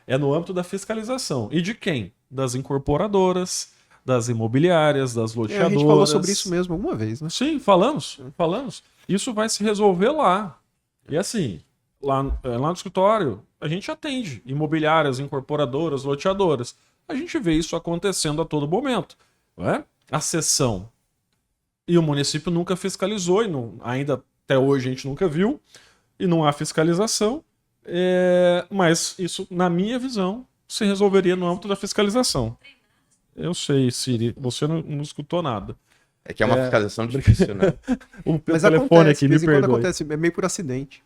É no âmbito da fiscalização. E de quem? Das incorporadoras, das imobiliárias, das loteadoras. A gente falou sobre isso mesmo alguma vez, né? Sim, falamos. Isso vai se resolver lá. E assim, lá no escritório, a gente atende imobiliárias, incorporadoras, loteadoras. A gente vê isso acontecendo a todo momento. Não é? A sessão. E o município nunca fiscalizou, e ainda até hoje a gente nunca viu, e não há fiscalização. Mas isso, na minha visão, se resolveria no âmbito da fiscalização. Eu sei, Siri, você não escutou nada. É que é uma fiscalização difícil, né? O Mas telefone acontece, aqui, de me vez em quando perdoe. acontece, é meio por acidente.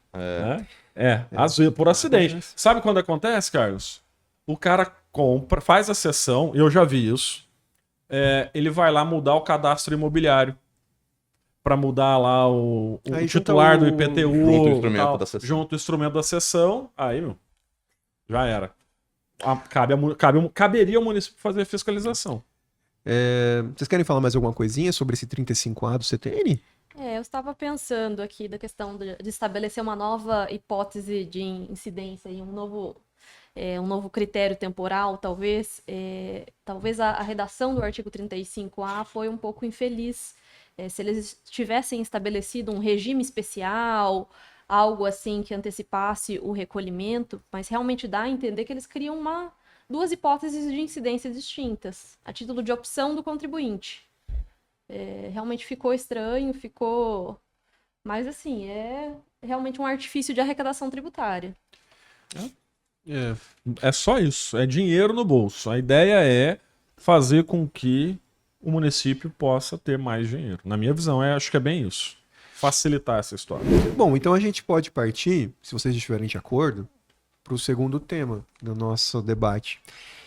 Às vezes, por acidente. Acontece. Sabe quando acontece, Carlos? O cara compra, faz a sessão, eu já vi isso. Ele vai lá mudar o cadastro imobiliário. Pra mudar lá o Aí titular do junta IPTU. Junto o instrumento tal, da sessão. junto o instrumento da sessão. Aí, meu, já era. Caberia ao município fazer a fiscalização. Vocês querem falar mais alguma coisinha sobre esse 35A do CTN? Eu estava pensando aqui da questão de estabelecer uma nova hipótese de incidência e um novo critério temporal, talvez. Talvez a redação do artigo 35A foi um pouco infeliz. Se eles tivessem estabelecido um regime especial, algo assim que antecipasse o recolhimento, mas realmente dá a entender que eles criam duas hipóteses de incidência distintas, a título de opção do contribuinte. Realmente ficou estranho, mas assim, é realmente um artifício de arrecadação tributária. É só isso, é dinheiro no bolso. A ideia é fazer com que o município possa ter mais dinheiro. Na minha visão, acho que é bem isso. Facilitar essa história. Bom, então a gente pode partir, se vocês estiverem de acordo, para o segundo tema do nosso debate,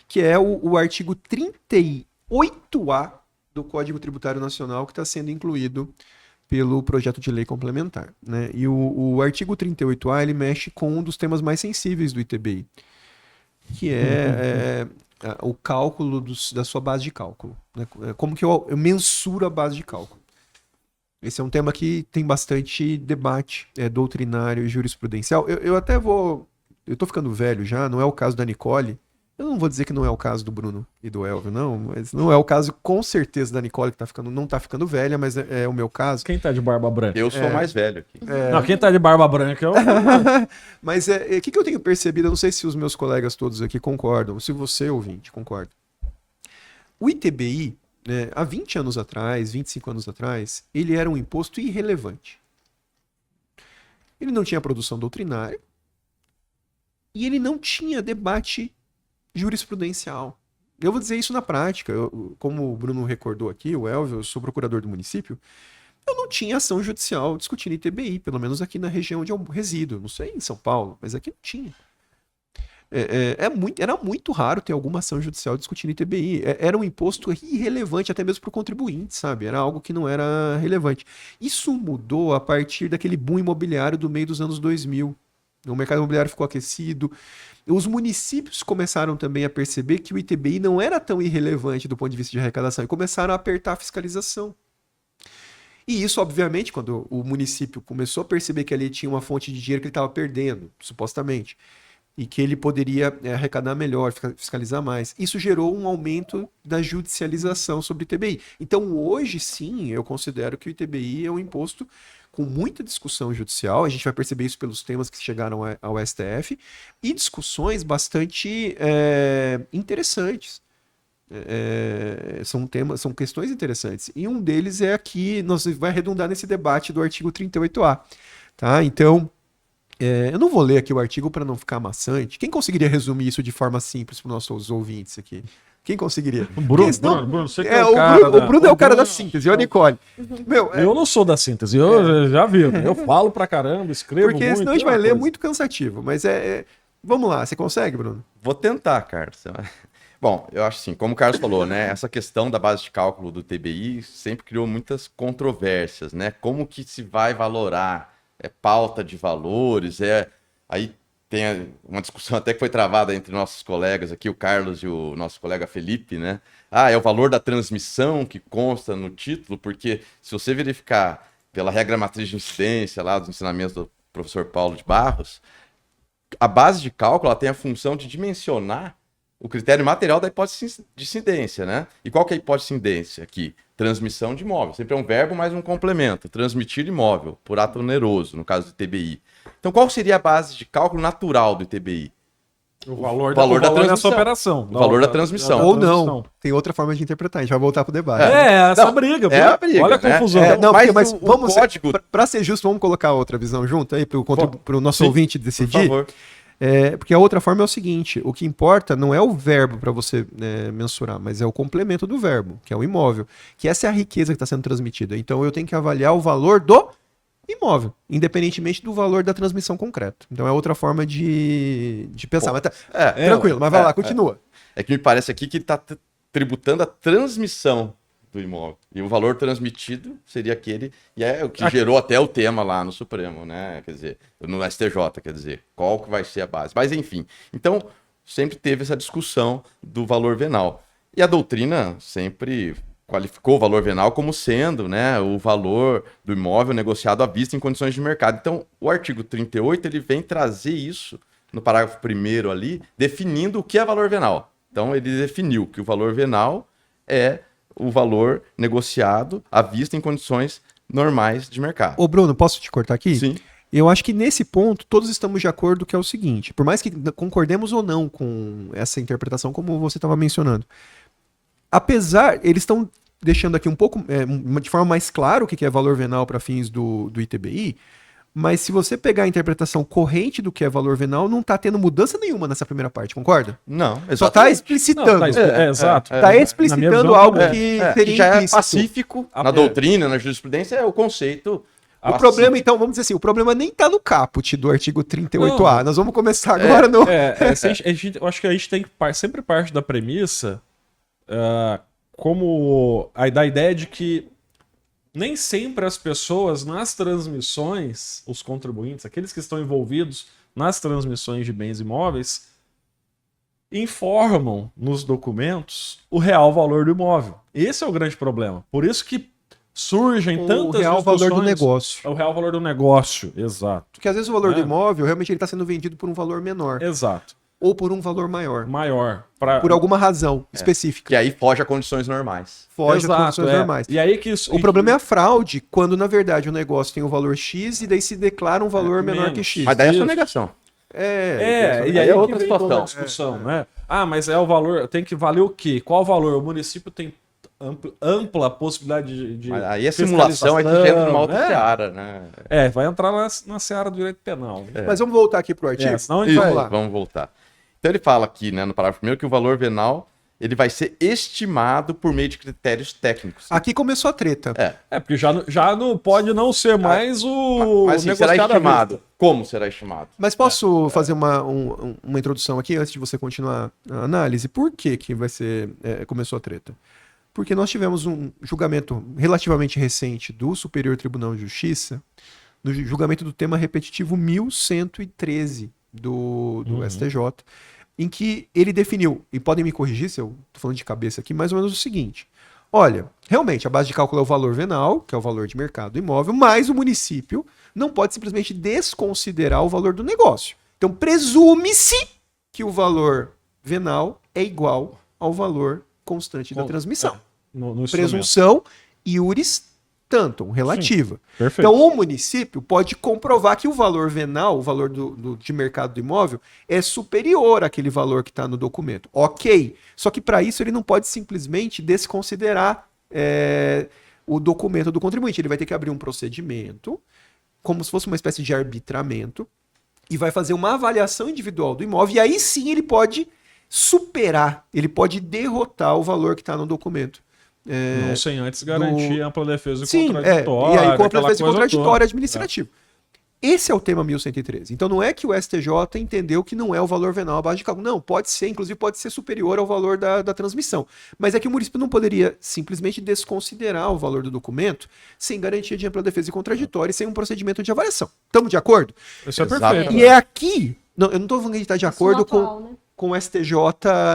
que é o artigo 38A do Código Tributário Nacional, que está sendo incluído pelo projeto de lei complementar, né? E o artigo 38A, ele mexe com um dos temas mais sensíveis do ITBI, que é o cálculo da sua base de cálculo, né? Como que eu mensuro a base de cálculo. Esse é um tema que tem bastante debate doutrinário e jurisprudencial. Eu até vou... Eu tô ficando velho já, não é o caso da Nicole. Eu não vou dizer que não é o caso do Bruno e do Elvio, não, mas não é o caso com certeza da Nicole, que não tá ficando velha, mas é o meu caso. Quem tá de barba branca? Eu sou mais velho aqui. Não, quem tá de barba branca é o... Mas o que eu tenho percebido, eu não sei se os meus colegas todos aqui concordam, se você, ouvinte, concorda. O ITBI, né, há 20 anos atrás, 25 anos atrás, ele era um imposto irrelevante. Ele não tinha produção doutrinária e ele não tinha debate jurisprudencial. Eu vou dizer isso na prática. Como o Bruno recordou aqui, o Elvio, eu sou procurador do município, eu não tinha ação judicial discutindo ITBI, pelo menos aqui na região onde eu resido. Não sei em São Paulo, mas aqui não tinha. Era muito raro ter alguma ação judicial discutindo ITBI. Era um imposto irrelevante, até mesmo para o contribuinte, sabe? Era algo que não era relevante. Isso mudou a partir daquele boom imobiliário do meio dos anos 2000. O mercado imobiliário ficou aquecido. Os municípios começaram também a perceber que o ITBI não era tão irrelevante do ponto de vista de arrecadação e começaram a apertar a fiscalização. E isso, obviamente, quando o município começou a perceber que ali tinha uma fonte de dinheiro que ele estava perdendo, supostamente, e que ele poderia arrecadar melhor, fiscalizar mais. Isso gerou um aumento da judicialização sobre o ITBI. Então, hoje, sim, eu considero que o ITBI é um imposto com muita discussão judicial, a gente vai perceber isso pelos temas que chegaram ao STF, e discussões bastante interessantes. São questões interessantes. E um deles é aqui, nós vai redundar nesse debate do artigo 38A. Tá? Então, eu não vou ler aqui o artigo para não ficar maçante. Quem conseguiria resumir isso de forma simples para os nossos ouvintes aqui? Quem conseguiria? Bruno, você que é o cara o Bruno é o cara da síntese, e a Nicole. Meu, eu não sou da síntese, eu já vi. Eu falo pra caramba, escrevo porque muito. senão a gente vai ler muito cansativo. Mas vamos lá, você consegue, Bruno? Vou tentar, Carlos. Bom, eu acho assim, como o Carlos falou, né? Essa questão da base de cálculo do TBI sempre criou muitas controvérsias, né? Como que se vai valorar? Pauta de valores, aí tem uma discussão até que foi travada entre nossos colegas aqui, o Carlos e o nosso colega Felipe, né? É o valor da transmissão que consta no título, porque se você verificar pela regra matriz de incidência lá dos ensinamentos do professor Paulo de Barros, a base de cálculo ela tem a função de dimensionar o critério material da hipótese de incidência, né? E qual que é a hipótese de incidência aqui? Transmissão de imóvel. Sempre é um verbo mais um complemento. Transmitir imóvel por ato oneroso, no caso do ITBI. Então, qual seria a base de cálculo natural do ITBI? O valor da dessa transmissão. operação. O valor da transmissão. Ou não. Tem outra forma de interpretar. A gente vai voltar pro debate. Essa Não, briga. é a briga, Olha a né? confusão. Não, Mas mas o vamos código- para ser justo, vamos colocar outra visão junto aí pro nosso Sim, ouvinte Por decidir. favor. Porque a outra forma é o seguinte: o que importa não é o verbo para você mensurar, mas é o complemento do verbo, que é o imóvel. Que essa é a riqueza que está sendo transmitida. Então eu tenho que avaliar o valor do imóvel, independentemente do valor da transmissão concreta. Então é outra forma de pensar. Mas tranquilo, mas vai lá, continua. É que me parece aqui que ele está tributando a transmissão do imóvel. E o valor transmitido seria aquele, e é o que gerou até o tema lá no Supremo, né? Quer dizer, no STJ, quer dizer, qual que vai ser a base. Mas enfim, então sempre teve essa discussão do valor venal. E a doutrina sempre qualificou o valor venal como sendo, né, o valor do imóvel negociado à vista em condições de mercado. Então, o artigo 38, ele vem trazer isso no parágrafo 1º ali, definindo o que é valor venal. Então, ele definiu que o valor venal é o valor negociado à vista em condições normais de mercado. Ô Bruno, posso te cortar aqui? Sim. Eu acho que nesse ponto todos estamos de acordo que é o seguinte, por mais que concordemos ou não com essa interpretação, como você estava mencionando, apesar, eles estão deixando aqui um pouco, de forma mais clara o que é valor venal para fins do ITBI, mas se você pegar a interpretação corrente do que é valor venal, não está tendo mudança nenhuma nessa primeira parte, concorda? Não, Só está exatamente. explicitando. Exato. Está Na minha explicitando visão, algo é. que Que seria já é implícito. pacífico na doutrina, na jurisprudência, é o conceito. O problema, então, vamos dizer assim, o problema nem está no caput do artigo 38A. Nós vamos começar agora no... Eu acho que a gente tem que sempre parte da premissa da ideia de que nem sempre as pessoas nas transmissões, os contribuintes, aqueles que estão envolvidos nas transmissões de bens imóveis, informam nos documentos o real valor do imóvel. Esse é o grande problema. Por isso que surgem tantas o real valor do discussões. negócio. É o real valor do negócio, exato. Porque às vezes o valor do imóvel, realmente ele está sendo vendido por um valor menor. Exato. Ou por um valor maior. Maior. Por alguma razão específica. Que aí foge a condições normais. Foge das condições normais. E aí que isso, O problema é a fraude, quando na verdade o negócio tem o valor X e daí se declara um valor menor que X. Mas daí é Isso. sonegação. e aí é que outra vem toda situação. a discussão, né? Ah, mas é o valor, tem que valer o quê? Qual o valor? O município tem ampla possibilidade de Mas aí é simulação, aí você já entra numa outra seara, né? vai entrar na seara do direito penal. Mas vamos voltar aqui pro artigo. Senão a gente Vamos vai lá. Vamos voltar. Então ele fala aqui, né, no parágrafo primeiro, que o valor venal ele vai ser estimado por meio de critérios técnicos. Aqui começou a treta. porque já não pode não ser mais o Mas assim, será negociado à estimado. vista. Como será estimado? Mas posso fazer uma introdução aqui antes de você continuar a análise? Por que vai ser começou a treta? Porque nós tivemos um julgamento relativamente recente do Superior Tribunal de Justiça, no julgamento do tema repetitivo 1113 do STJ, em que ele definiu, e podem me corrigir se eu estou falando de cabeça aqui, mais ou menos o seguinte: olha, realmente a base de cálculo é o valor venal, que é o valor de mercado do imóvel, mas o município não pode simplesmente desconsiderar o valor do negócio. Então presume-se que o valor venal é igual ao valor constante da transmissão. No instrumento. Presunção iuris tantum, relativa. Perfeito. Então, o município pode comprovar que o valor venal, o valor de mercado do imóvel, é superior àquele valor que está no documento. Ok. Só que, para isso, ele não pode simplesmente desconsiderar o documento do contribuinte. Ele vai ter que abrir um procedimento, como se fosse uma espécie de arbitramento, e vai fazer uma avaliação individual do imóvel, e aí sim ele pode superar, ele pode derrotar o valor que está no documento. Não sem antes garantir ampla defesa e Sim, contraditória. e aí com a aquela defesa coisa contraditória toda. administrativa. Esse é o tema 1113. Então não é que o STJ entendeu que não é o valor venal à base de cálculo. Não, pode ser, inclusive pode ser superior ao valor da transmissão. Mas é que o município não poderia simplesmente desconsiderar o valor do documento sem garantia de ampla defesa e contraditória e sem um procedimento de avaliação. Estamos de acordo? Isso é Exato. perfeito. E é aqui... Não, eu não estou falando que a gente está de acordo Isso no com... atual, né? com o STJ,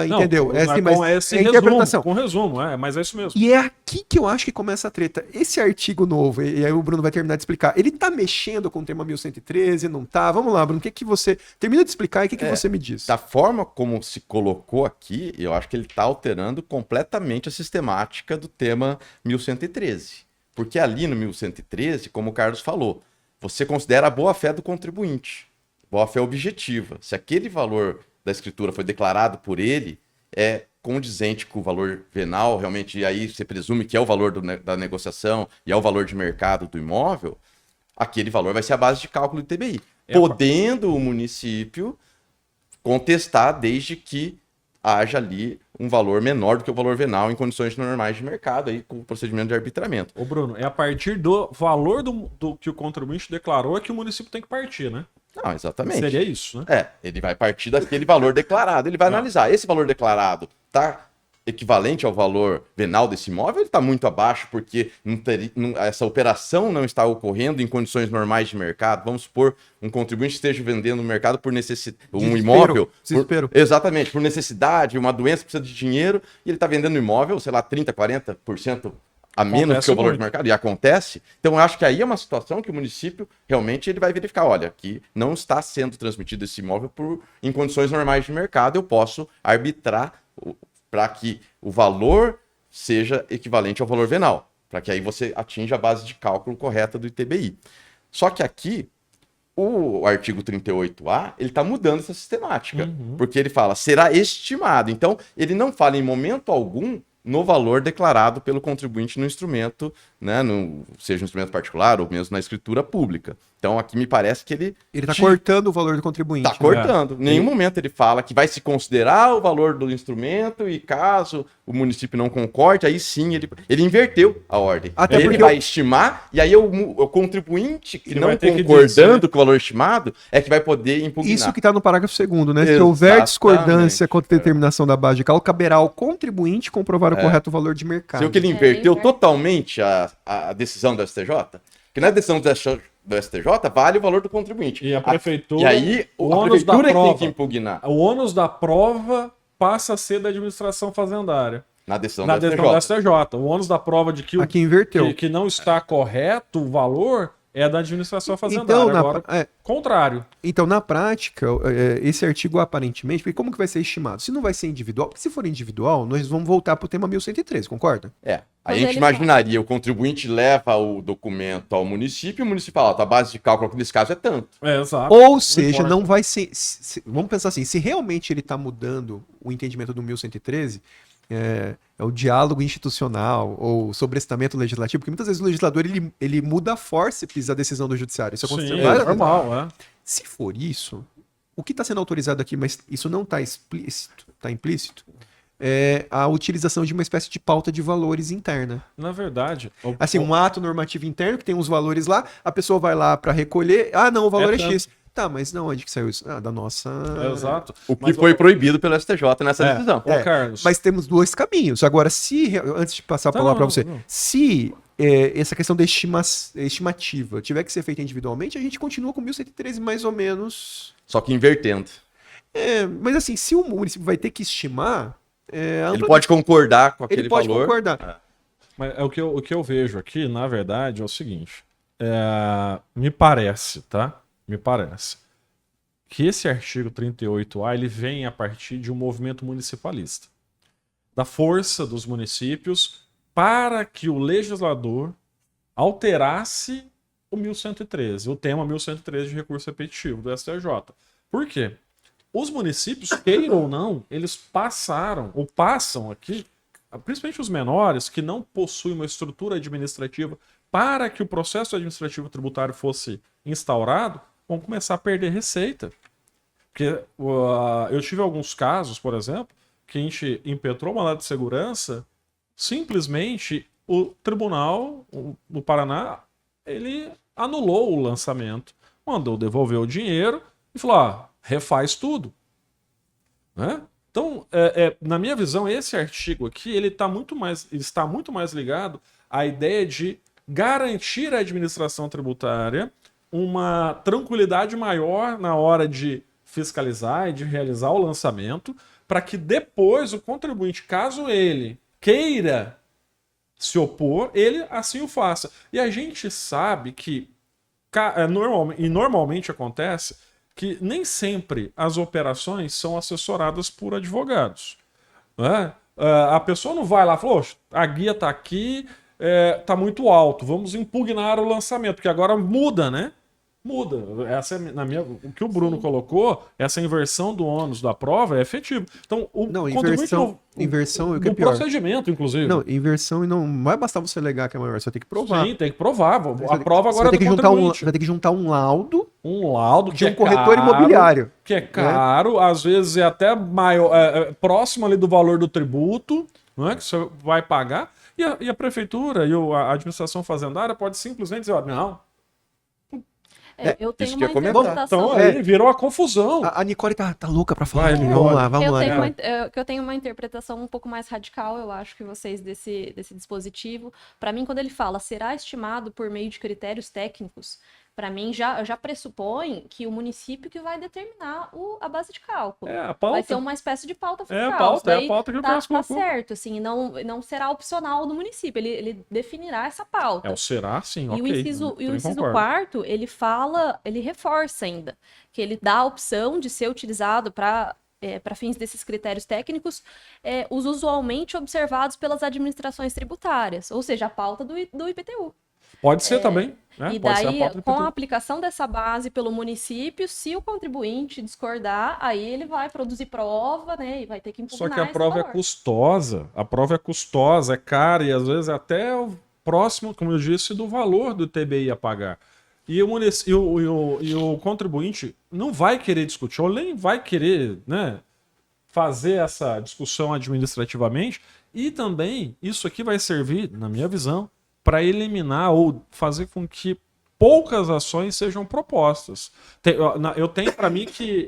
entendeu? Não, assim, com mas esse é interpretação. com resumo, mas é isso mesmo. E é aqui que eu acho que começa a treta. Esse artigo novo, e aí o Bruno vai terminar de explicar, ele tá mexendo com o tema 1113, não tá? Vamos lá, Bruno, o que que você... Termina de explicar e o que que você me diz? Da forma como se colocou aqui, eu acho que ele está alterando completamente a sistemática do tema 1113. Porque ali no 1113, como o Carlos falou, você considera a boa-fé do contribuinte, boa-fé objetiva. Se aquele valor da escritura foi declarado por ele, é condizente com o valor venal, realmente, e aí você presume que é o valor da negociação e é o valor de mercado do imóvel, aquele valor vai ser a base de cálculo do ITBI. Podendo o município contestar desde que haja ali um valor menor do que o valor venal em condições normais de mercado, aí, com o procedimento de arbitramento. Ô Bruno, é a partir do valor do que o contribuinte declarou é que o município tem que partir, né? Não, exatamente. Seria isso, né? Ele vai partir daquele valor declarado. Ele vai analisar. Esse valor declarado está equivalente ao valor venal desse imóvel? Ele está muito abaixo porque essa operação não está ocorrendo em condições normais de mercado. Vamos supor um contribuinte esteja vendendo no mercado por necessidade, um imóvel. Desespero. Exatamente, por necessidade, uma doença, precisa de dinheiro, e ele está vendendo um imóvel, sei lá, 30%, 40% a menos Acontece que o valor muito. de mercado, e acontece. Então, eu acho que aí é uma situação que o município realmente ele vai verificar, olha, aqui não está sendo transmitido esse imóvel em condições normais de mercado, eu posso arbitrar para que o valor seja equivalente ao valor venal, para que aí você atinja a base de cálculo correta do ITBI. Só que aqui, o artigo 38A, ele está mudando essa sistemática, porque ele fala, será estimado. Então, ele não fala em momento algum no valor declarado pelo contribuinte no instrumento, né, seja um instrumento particular ou mesmo na escritura pública. Então, aqui me parece que ele Ele tá cortando o valor do contribuinte. está cortando. Em nenhum momento ele fala que vai se considerar o valor do instrumento e caso o município não concorde, aí sim ele inverteu a ordem. Até Ele porque vai estimar e aí o contribuinte que Ele não vai ter que concordando com o valor estimado é que vai poder impugnar. Isso que está no parágrafo 2º, né? Se houver Exatamente. discordância contra a determinação da base de cálculo, caberá ao contribuinte comprovar o correto valor de mercado. Se o que ele inverteu totalmente a decisão do STJ, que na decisão do STJ vale o valor do contribuinte. E a prefeitura... E aí o a ônus da prefeitura que tem prova. que impugnar O ônus da prova passa a ser da administração fazendária. na decisão Na do STJ. decisão da STJ. O ônus da prova de que, Aqui inverteu. que não está correto o valor é da administração fazendária. Então, Agora, contrário. Então, na prática, esse artigo aparentemente, porque como que vai ser estimado? Se não vai ser individual, porque se for individual, nós vamos voltar para o tema 1113, concorda? Aí a Mas gente ele imaginaria, o contribuinte leva o documento ao município e o município fala, a base de cálculo aqui nesse caso é tanto. Exato. Ou seja, importa. não vai ser... vamos pensar assim, se realmente ele está mudando o entendimento do 1113, é o diálogo institucional ou sobrestamento legislativo, porque muitas vezes o legislador ele muda a fórceps a decisão do judiciário. Isso aconteceu Sim, várias é vezes. normal, Se for isso, o que está sendo autorizado aqui, mas isso não está explícito, está implícito, é a utilização de uma espécie de pauta de valores interna. Na verdade... Assim, um ato normativo interno que tem uns valores lá, a pessoa vai lá para recolher, não, o valor é tanto. X. Tá, mas não, onde que saiu isso? Da nossa... Exato. O que Mas, foi proibido pelo STJ nessa decisão. Ô, Carlos, Mas temos dois caminhos. Agora, antes de passar a palavra para você, se essa questão da estimativa tiver que ser feita individualmente, a gente continua com 1113 mais ou menos. Só que invertendo. Mas assim, se o município vai ter que estimar, Ele pode concordar com aquele ele pode valor. concordar. mas o que eu vejo aqui, na verdade, é o seguinte. Me parece, tá? Me parece que esse artigo 38A ele vem a partir de um movimento municipalista. Da força dos municípios para que o legislador alterasse o 1113, o tema 1113 de recurso repetitivo do STJ. Por quê? Os municípios, queiram ou não, eles passaram, ou passam aqui, principalmente os menores, que não possuem uma estrutura administrativa para que o processo administrativo tributário fosse instaurado, vão começar a perder receita. Porque eu tive alguns casos, por exemplo, que a gente impetrou mandado de segurança, simplesmente o tribunal do Paraná, ele anulou o lançamento, mandou devolver o dinheiro e falou, refaz tudo. Né? Então, na minha visão, esse artigo aqui, ele está muito mais ligado à ideia de garantir à administração tributária uma tranquilidade maior na hora de fiscalizar e de realizar o lançamento, para que depois o contribuinte, caso ele queira se opor, ele assim o faça. E a gente sabe que normalmente acontece que nem sempre as operações são assessoradas por advogados. Né? A pessoa não vai lá e fala, a guia está aqui, está muito alto, vamos impugnar o lançamento, porque agora muda, né? Muda. Essa o que o Bruno colocou, essa inversão do ônus da prova é efetivo. Então, inversão é o que é do pior. Procedimento, inclusive. Não, inversão e não vai bastar você alegar que é maior, você tem que provar. Sim, tem que provar. A prova agora você é do contribuinte. vai ter que juntar um laudo De um corretor imobiliário. Que é caro, às vezes é até maior, próximo ali do valor do tributo, não é? Que você vai pagar. E a prefeitura e a administração fazendária pode simplesmente dizer, não. Eu tenho isso que eu uma ia comentar. interpretação. Então aí virou a confusão. A Nicole tá louca pra falar. Vai, Vamos lá, vamos lá. Eu tenho uma interpretação um pouco mais radical, eu acho, que vocês desse dispositivo. Para mim, quando ele fala será estimado por meio de critérios técnicos, para mim já pressupõe que o município que vai determinar a base de cálculo. A pauta. Vai ser uma espécie de pauta fiscal. É a pauta que o Cássio tá colocou. certo, assim, não será opcional do município, ele definirá essa pauta. O será, sim, E ok. o inciso 4º, ele reforça ainda, que ele dá a opção de ser utilizado para fins desses critérios técnicos, os usualmente observados pelas administrações tributárias, ou seja, a pauta do IPTU. Pode ser também. Né? E Pode ser a daí, pauta do com IPTU. a aplicação dessa base pelo município, se o contribuinte discordar, aí ele vai produzir prova, né, e vai ter que impugnar Só que a esse prova valor. é custosa. A prova é custosa, é cara e às vezes até próximo, como eu disse, do valor do TBI a pagar. E o contribuinte não vai querer discutir, ou nem vai querer, né, fazer essa discussão administrativamente. E também isso aqui vai servir, na minha visão, para eliminar ou fazer com que poucas ações sejam propostas. Eu tenho para mim que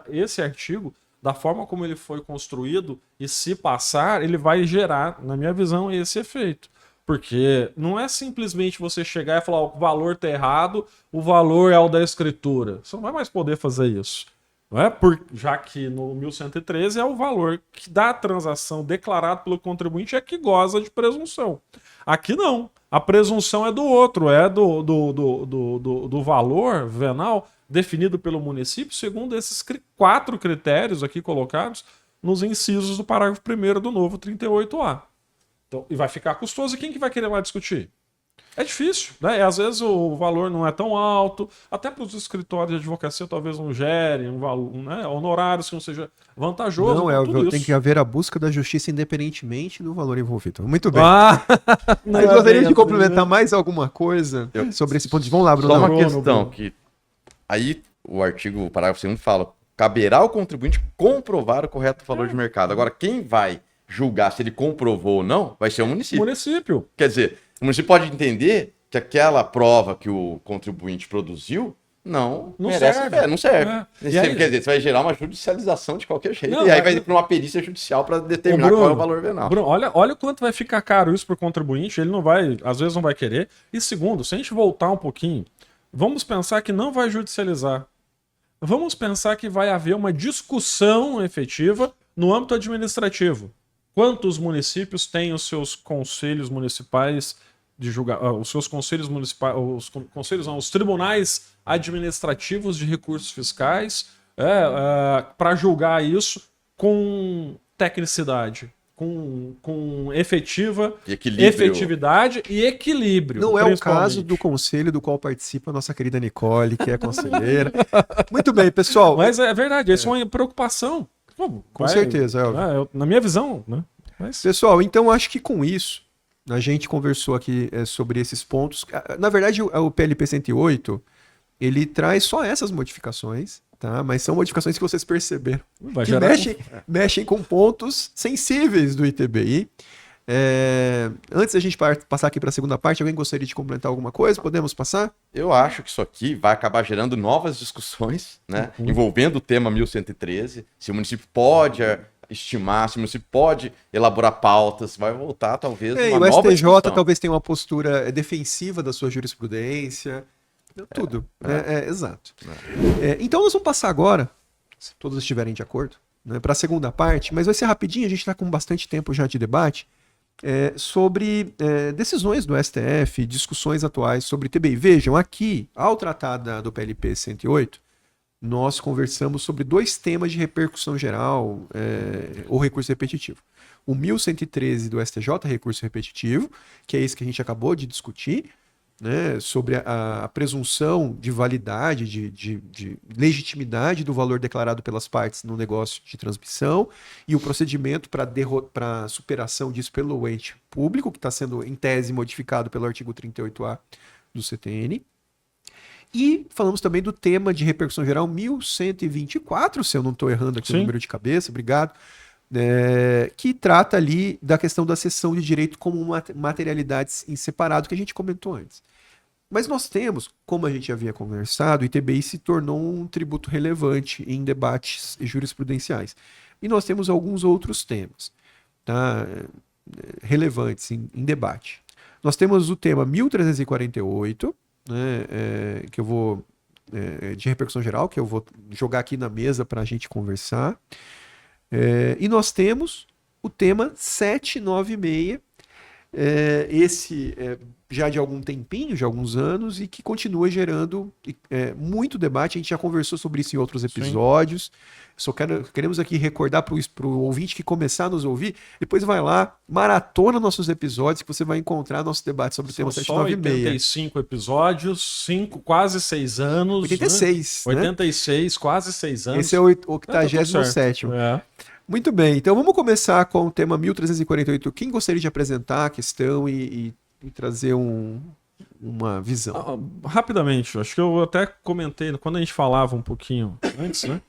esse artigo, da forma como ele foi construído, e se passar, ele vai gerar, na minha visão, esse efeito. Porque não é simplesmente você chegar e falar o valor está errado, o valor é o da escritura. Você não vai mais poder fazer isso. Não é? Já que no 1113 é o valor que da transação declarado pelo contribuinte é que goza de presunção. Aqui não. A presunção é do outro, é do valor venal definido pelo município segundo esses 4 critérios aqui colocados nos incisos do parágrafo 1º do novo 38A. Então, e vai ficar custoso. E quem que vai querer lá discutir? É difícil, né? Às vezes o valor não é tão alto, até para os escritórios de advocacia talvez não gerem um valor, né? Honorários que não seja vantajoso. Não, tem que haver a busca da justiça independentemente do valor envolvido. Muito bem. Mas Mas gostaria de complementar mais alguma coisa sobre esse ponto de... Vamos lá, Bruno. Só uma questão, que aí o parágrafo 2º fala, caberá ao contribuinte comprovar o correto valor de mercado. Agora, quem vai julgar se ele comprovou ou não, vai ser o município. Quer dizer, o município pode entender que aquela prova que o contribuinte produziu não merece, serve. Não serve. E aí, quer dizer, você vai gerar uma judicialização de qualquer jeito. Não, e aí vai ir para uma perícia judicial para determinar qual é o valor venal. Bruno, olha o quanto vai ficar caro isso para o contribuinte. Ele não vai, às vezes não vai querer. E segundo, se a gente voltar um pouquinho, vamos pensar que não vai judicializar. Vamos pensar que vai haver uma discussão efetiva no âmbito administrativo. Quantos municípios têm os seus conselhos municipais de julgar, os seus conselhos municipais, os tribunais administrativos de recursos fiscais, para julgar isso com tecnicidade, com efetividade e equilíbrio. Não é o caso do conselho do qual participa a nossa querida Nicole, que é conselheira. Muito bem, pessoal. Mas é verdade, isso é uma preocupação. Com certeza, na minha visão, né? Pessoal, então acho que com isso a gente conversou aqui sobre esses pontos. Na verdade, o PLP 108 ele traz só essas modificações, tá? Mas são modificações que vocês perceberam que mexem com pontos sensíveis do ITBI. Antes da gente passar aqui para a segunda parte, alguém gostaria de complementar alguma coisa? Podemos passar? Eu acho que isso aqui vai acabar gerando novas discussões, né? Envolvendo o tema 1113, se o município pode estimar, se o município pode elaborar pautas, vai voltar talvez uma nova o STJ discussão. talvez tenha uma postura defensiva da sua jurisprudência, tudo. Exato. Então nós vamos passar agora audiência. todos estiverem de acordo, né, para a segunda parte, mas vai ser rapidinho, a gente está com bastante tempo já de debate, sobre decisões do STF, discussões atuais sobre TBI. Vejam, aqui, ao tratar do PLP 108, nós conversamos sobre 2 temas de repercussão geral ou recurso repetitivo. O 1113 do STJ, recurso repetitivo, que é esse que a gente acabou de discutir, né, sobre a presunção de validade, de legitimidade do valor declarado pelas partes no negócio de transmissão e o procedimento para superação disso pelo ente público, que está sendo, em tese, modificado pelo artigo 38A do CTN. E falamos também do tema de repercussão geral 1124, se eu não estou errando aqui o número de cabeça, obrigado, que trata ali da questão da cessão de direito como materialidades em separado, que a gente comentou antes. Mas nós temos, como a gente havia conversado, o ITBI se tornou um tributo relevante em debates jurisprudenciais. E nós temos alguns outros temas, tá, relevantes em debate. Nós temos o tema 1348, né, que eu vou de repercussão geral, que eu vou jogar aqui na mesa para a gente conversar. E nós temos o tema 796, esse já de algum tempinho, de alguns anos, e que continua gerando muito debate. A gente já conversou sobre isso em outros episódios. Só queremos aqui recordar para o ouvinte que começar a nos ouvir, depois vai lá, maratona nossos episódios, que você vai encontrar nosso debate sobre o tema 796. 85 episódios, quase 6 anos. 86. Né? Né? 86, quase 6 anos. Esse é o 87º. Muito bem, então vamos começar com o tema 1348. Quem gostaria de apresentar a questão e trazer uma visão? Rapidamente, acho que eu até comentei, quando a gente falava um pouquinho antes, né?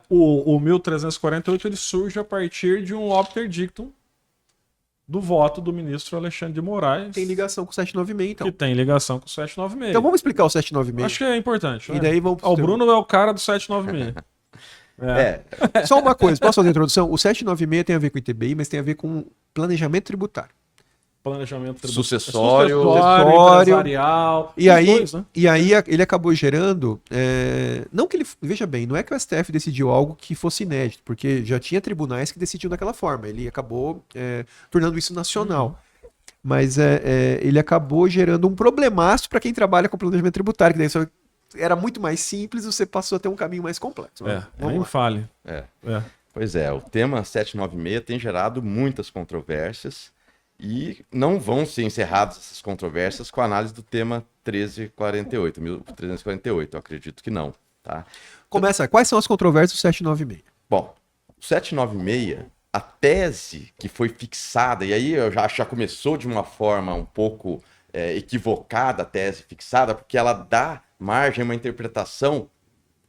O 1348 ele surge a partir de um obter dictum do voto do ministro Alexandre de Moraes. Tem ligação com o 796, então. Que tem ligação com o 796. Então vamos explicar o 796. Acho que é importante. Né? E daí vamos O Bruno é o cara do 796. Só uma coisa, posso fazer a introdução? O 796 tem a ver com ITBI, mas tem a ver com planejamento tributário. Planejamento tributário. Sucessório, empresarial. E aí, dois, né? ele acabou gerando. Não que ele. Veja bem, não é que o STF decidiu algo que fosse inédito, porque já tinha tribunais que decidiam daquela forma. Ele acabou tornando isso nacional. Mas ele acabou gerando um problemaço para quem trabalha com planejamento tributário, que daí só era muito mais simples, você passou a ter um caminho mais complexo. Nem fale. Pois é, o tema 796 tem gerado muitas controvérsias e não vão ser encerradas essas controvérsias com a análise do tema 1348, eu acredito que não. Tá? Começa, quais são as controvérsias do 796? Bom, o 796, a tese que foi fixada, e aí já começou de uma forma um pouco equivocada a tese fixada, porque ela dá margem a uma interpretação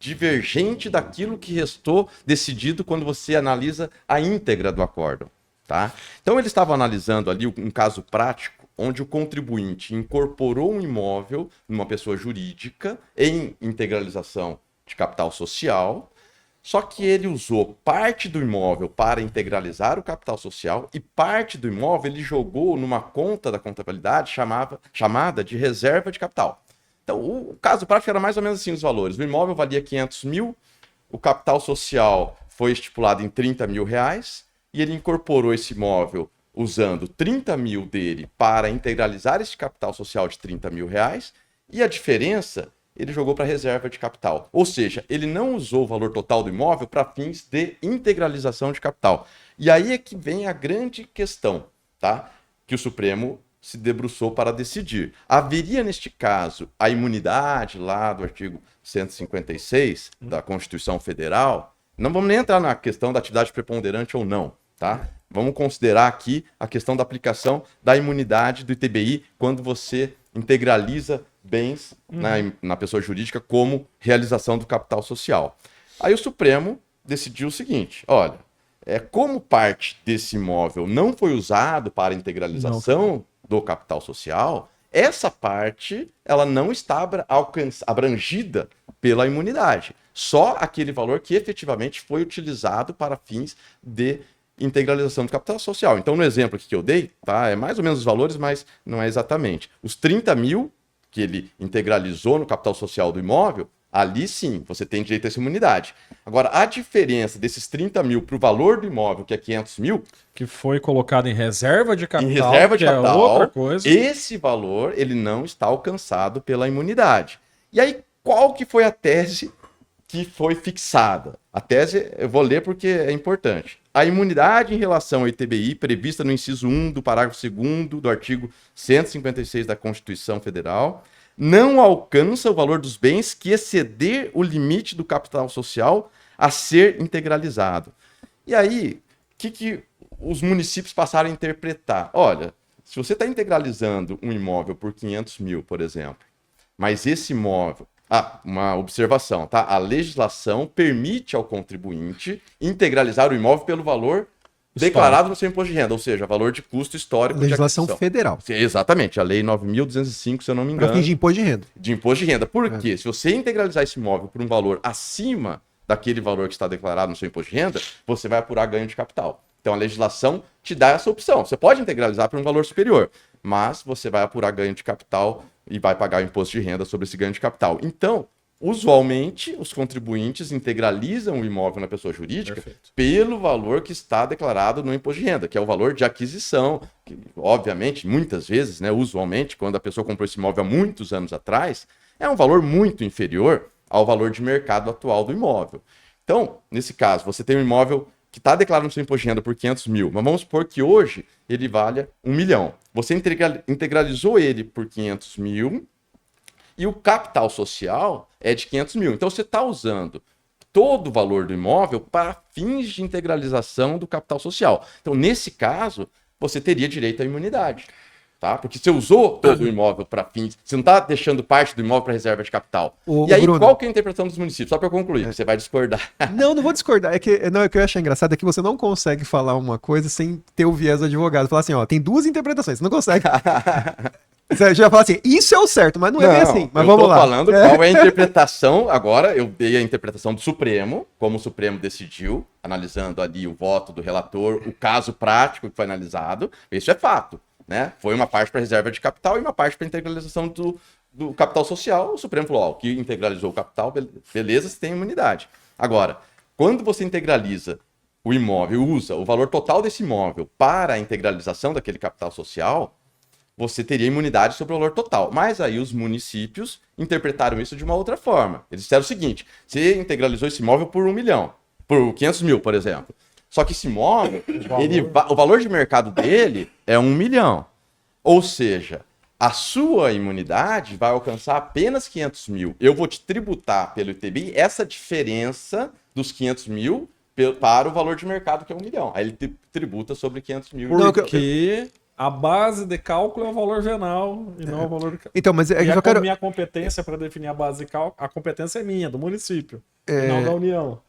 divergente daquilo que restou decidido quando você analisa a íntegra do acórdão. Tá? Então ele estava analisando ali um caso prático onde o contribuinte incorporou um imóvel numa pessoa jurídica em integralização de capital social, só que ele usou parte do imóvel para integralizar o capital social e parte do imóvel ele jogou numa conta da contabilidade chamada de reserva de capital. Então o caso prático era mais ou menos assim os valores. O imóvel valia 500 mil, o capital social foi estipulado em 30 mil reais, e ele incorporou esse imóvel usando 30 mil dele para integralizar esse capital social de 30 mil reais, e a diferença ele jogou para a reserva de capital. Ou seja, ele não usou o valor total do imóvel para fins de integralização de capital. E aí é que vem a grande questão, tá? Que o Supremo se debruçou para decidir. Haveria, neste caso, a imunidade lá do artigo 156 da Constituição Federal. Não vamos nem entrar na questão da atividade preponderante ou não, tá? Vamos considerar aqui a questão da aplicação da imunidade do ITBI quando você integraliza bens na pessoa jurídica como realização do capital social. Aí o Supremo decidiu o seguinte, olha, como parte desse imóvel não foi usado para integralização do capital social, essa parte ela não está abrangida pela imunidade. Só aquele valor que efetivamente foi utilizado para fins de integralização do capital social. Então, no exemplo aqui que eu dei, tá, é mais ou menos os valores, mas não é exatamente. Os 30 mil que ele integralizou no capital social do imóvel, Ali sim, você tem direito a essa imunidade. Agora, a diferença desses 30 mil para o valor do imóvel, que é 500 mil, Que foi colocado em reserva de capital, em reserva de que capital, é outra coisa. esse valor ele não está alcançado pela imunidade. E aí, qual que foi a tese que foi fixada? A tese, eu vou ler porque é importante. A imunidade em relação ao ITBI, prevista no inciso 1 do parágrafo 2º do artigo 156 da Constituição Federal, não alcança o valor dos bens que exceder o limite do capital social a ser integralizado. E aí, o que os municípios passaram a interpretar? Olha, se você está integralizando um imóvel por 500 mil, por exemplo, mas esse imóvel... uma observação, tá? A legislação permite ao contribuinte integralizar o imóvel pelo valor declarado no seu imposto de renda, ou seja, valor de custo histórico Legislação de aquisição. federal. Exatamente, a Lei 9.205, se eu não me Para engano, fins de imposto de renda. de imposto de renda. Por quê? Se você integralizar esse imóvel por um valor acima daquele valor que está declarado no seu imposto de renda, você vai apurar ganho de capital. Então a legislação te dá essa opção. Você pode integralizar por um valor superior, mas você vai apurar ganho de capital e vai pagar o imposto de renda sobre esse ganho de capital. Então, usualmente, os contribuintes integralizam o imóvel na pessoa jurídica pelo valor que está declarado no imposto de renda, que é o valor de aquisição, que, obviamente, muitas vezes, né, usualmente, quando a pessoa comprou esse imóvel há muitos anos atrás, é um valor muito inferior ao valor de mercado atual do imóvel. Então, nesse caso, você tem um imóvel que está declarado no seu imposto de renda por 500 mil, mas vamos supor que hoje ele valha 1 milhão. Você integralizou ele por 500 mil e o capital social é de 500 mil. Então você está usando todo o valor do imóvel para fins de integralização do capital social. Então, nesse caso, você teria direito à imunidade. Tá? Porque você usou todo o imóvel para fins... Você não está deixando parte do imóvel para reserva de capital. E aí, Bruno, qual que é a interpretação dos municípios? Só para eu concluir, você vai discordar. Não vou discordar. É que, não, o que eu acho engraçado é que você não consegue falar uma coisa sem ter o viés do advogado. Falar assim, ó, tem duas interpretações. Você não consegue. Você já fala assim, isso é o certo, mas não é bem assim. Mas vamos lá. Eu tô falando qual é a interpretação. Agora, eu dei a interpretação do Supremo, como o Supremo decidiu, analisando ali o voto do relator, o caso prático que foi analisado. Isso é fato. Né? Foi uma parte para reserva de capital e uma parte para integralização do capital social. O Supremo falou, ó, o que integralizou o capital, beleza, você tem imunidade. Agora, quando você integraliza o imóvel, usa o valor total desse imóvel para a integralização daquele capital social, você teria imunidade sobre o valor total. Mas aí os municípios interpretaram isso de uma outra forma. Eles disseram o seguinte, você integralizou esse imóvel por 1 milhão, por 500 mil, por exemplo. Só que esse imóvel, o valor de mercado dele é 1 milhão. Ou seja, a sua imunidade vai alcançar apenas 500 mil. Eu vou te tributar pelo ITBI essa diferença dos 500 mil para o valor de mercado, que é 1 milhão. Aí ele tributa sobre 500 mil. Porque a base de cálculo é o valor venal e não o valor de cálculo. Então, mas é que E eu só quero... minha competência para definir a base de cálculo, a competência é minha, do município, não da União.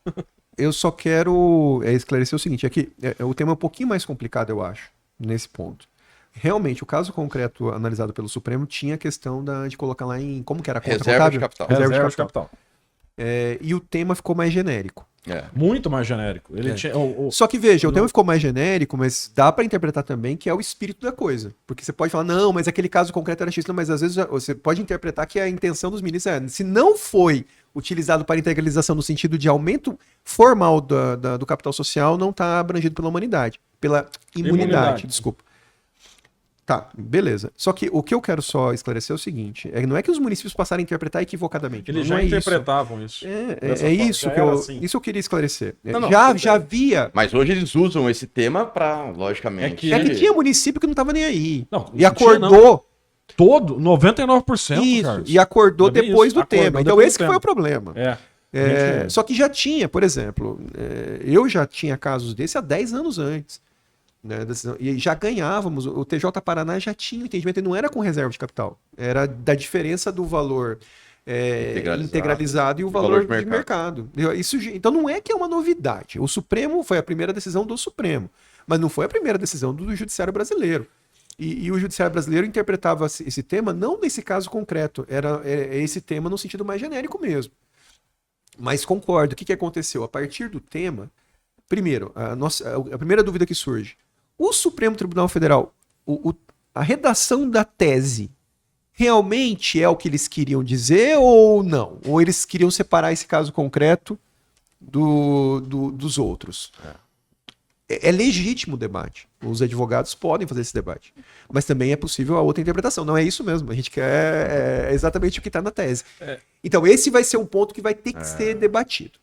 Eu só quero esclarecer o seguinte, é que o tema é um pouquinho mais complicado, eu acho, nesse ponto. Realmente, o caso concreto analisado pelo Supremo tinha a questão de colocar lá em... Como que era a conta Reserva contábil? de capital. Reserva de capital. E o tema ficou mais genérico. Muito mais genérico. Ele tinha, Só que veja, o tema ficou mais genérico, mas dá para interpretar também que é o espírito da coisa. Porque você pode falar, não, mas aquele caso concreto era X, não, mas às vezes você pode interpretar que a intenção dos ministros é, se não foi utilizado para integralização no sentido de aumento formal do capital social, não está abrangido pela humanidade. Pela imunidade, desculpa. Tá, beleza. Só que o que eu quero só esclarecer é o seguinte, não é que os municípios passaram a interpretar equivocadamente. Eles não já é interpretavam isso. Isso que assim. isso eu queria esclarecer. Não, Já havia... Mas hoje eles usam esse tema para, logicamente... É que tinha município que não estava nem aí. Não, E acordou... Todo, 99%, Isso, Carlos. e acordou depois do Acordou tema. Então depois esse do que foi tema. o problema. Gente, Só que já tinha, por exemplo, eu já tinha casos desse há 10 anos antes. Né, e já ganhávamos, o TJ Paraná já tinha entendimento, não era com reserva de capital, era da diferença do valor integralizado e o valor de mercado. Então não é que é uma novidade. O Supremo foi a primeira decisão do Supremo, mas não foi a primeira decisão do Judiciário Brasileiro. E o Judiciário Brasileiro interpretava esse tema não nesse caso concreto, era esse tema no sentido mais genérico mesmo. Mas concordo, o que aconteceu? A partir do tema, primeiro, a primeira dúvida que surge, o Supremo Tribunal Federal, a redação da tese realmente é o que eles queriam dizer ou não? Ou eles queriam separar esse caso concreto dos outros? É legítimo o debate. Os advogados podem fazer esse debate. Mas também é possível a outra interpretação. Não é isso mesmo. A gente quer exatamente o que está na tese. Então, esse vai ser um ponto que vai ter que ser debatido.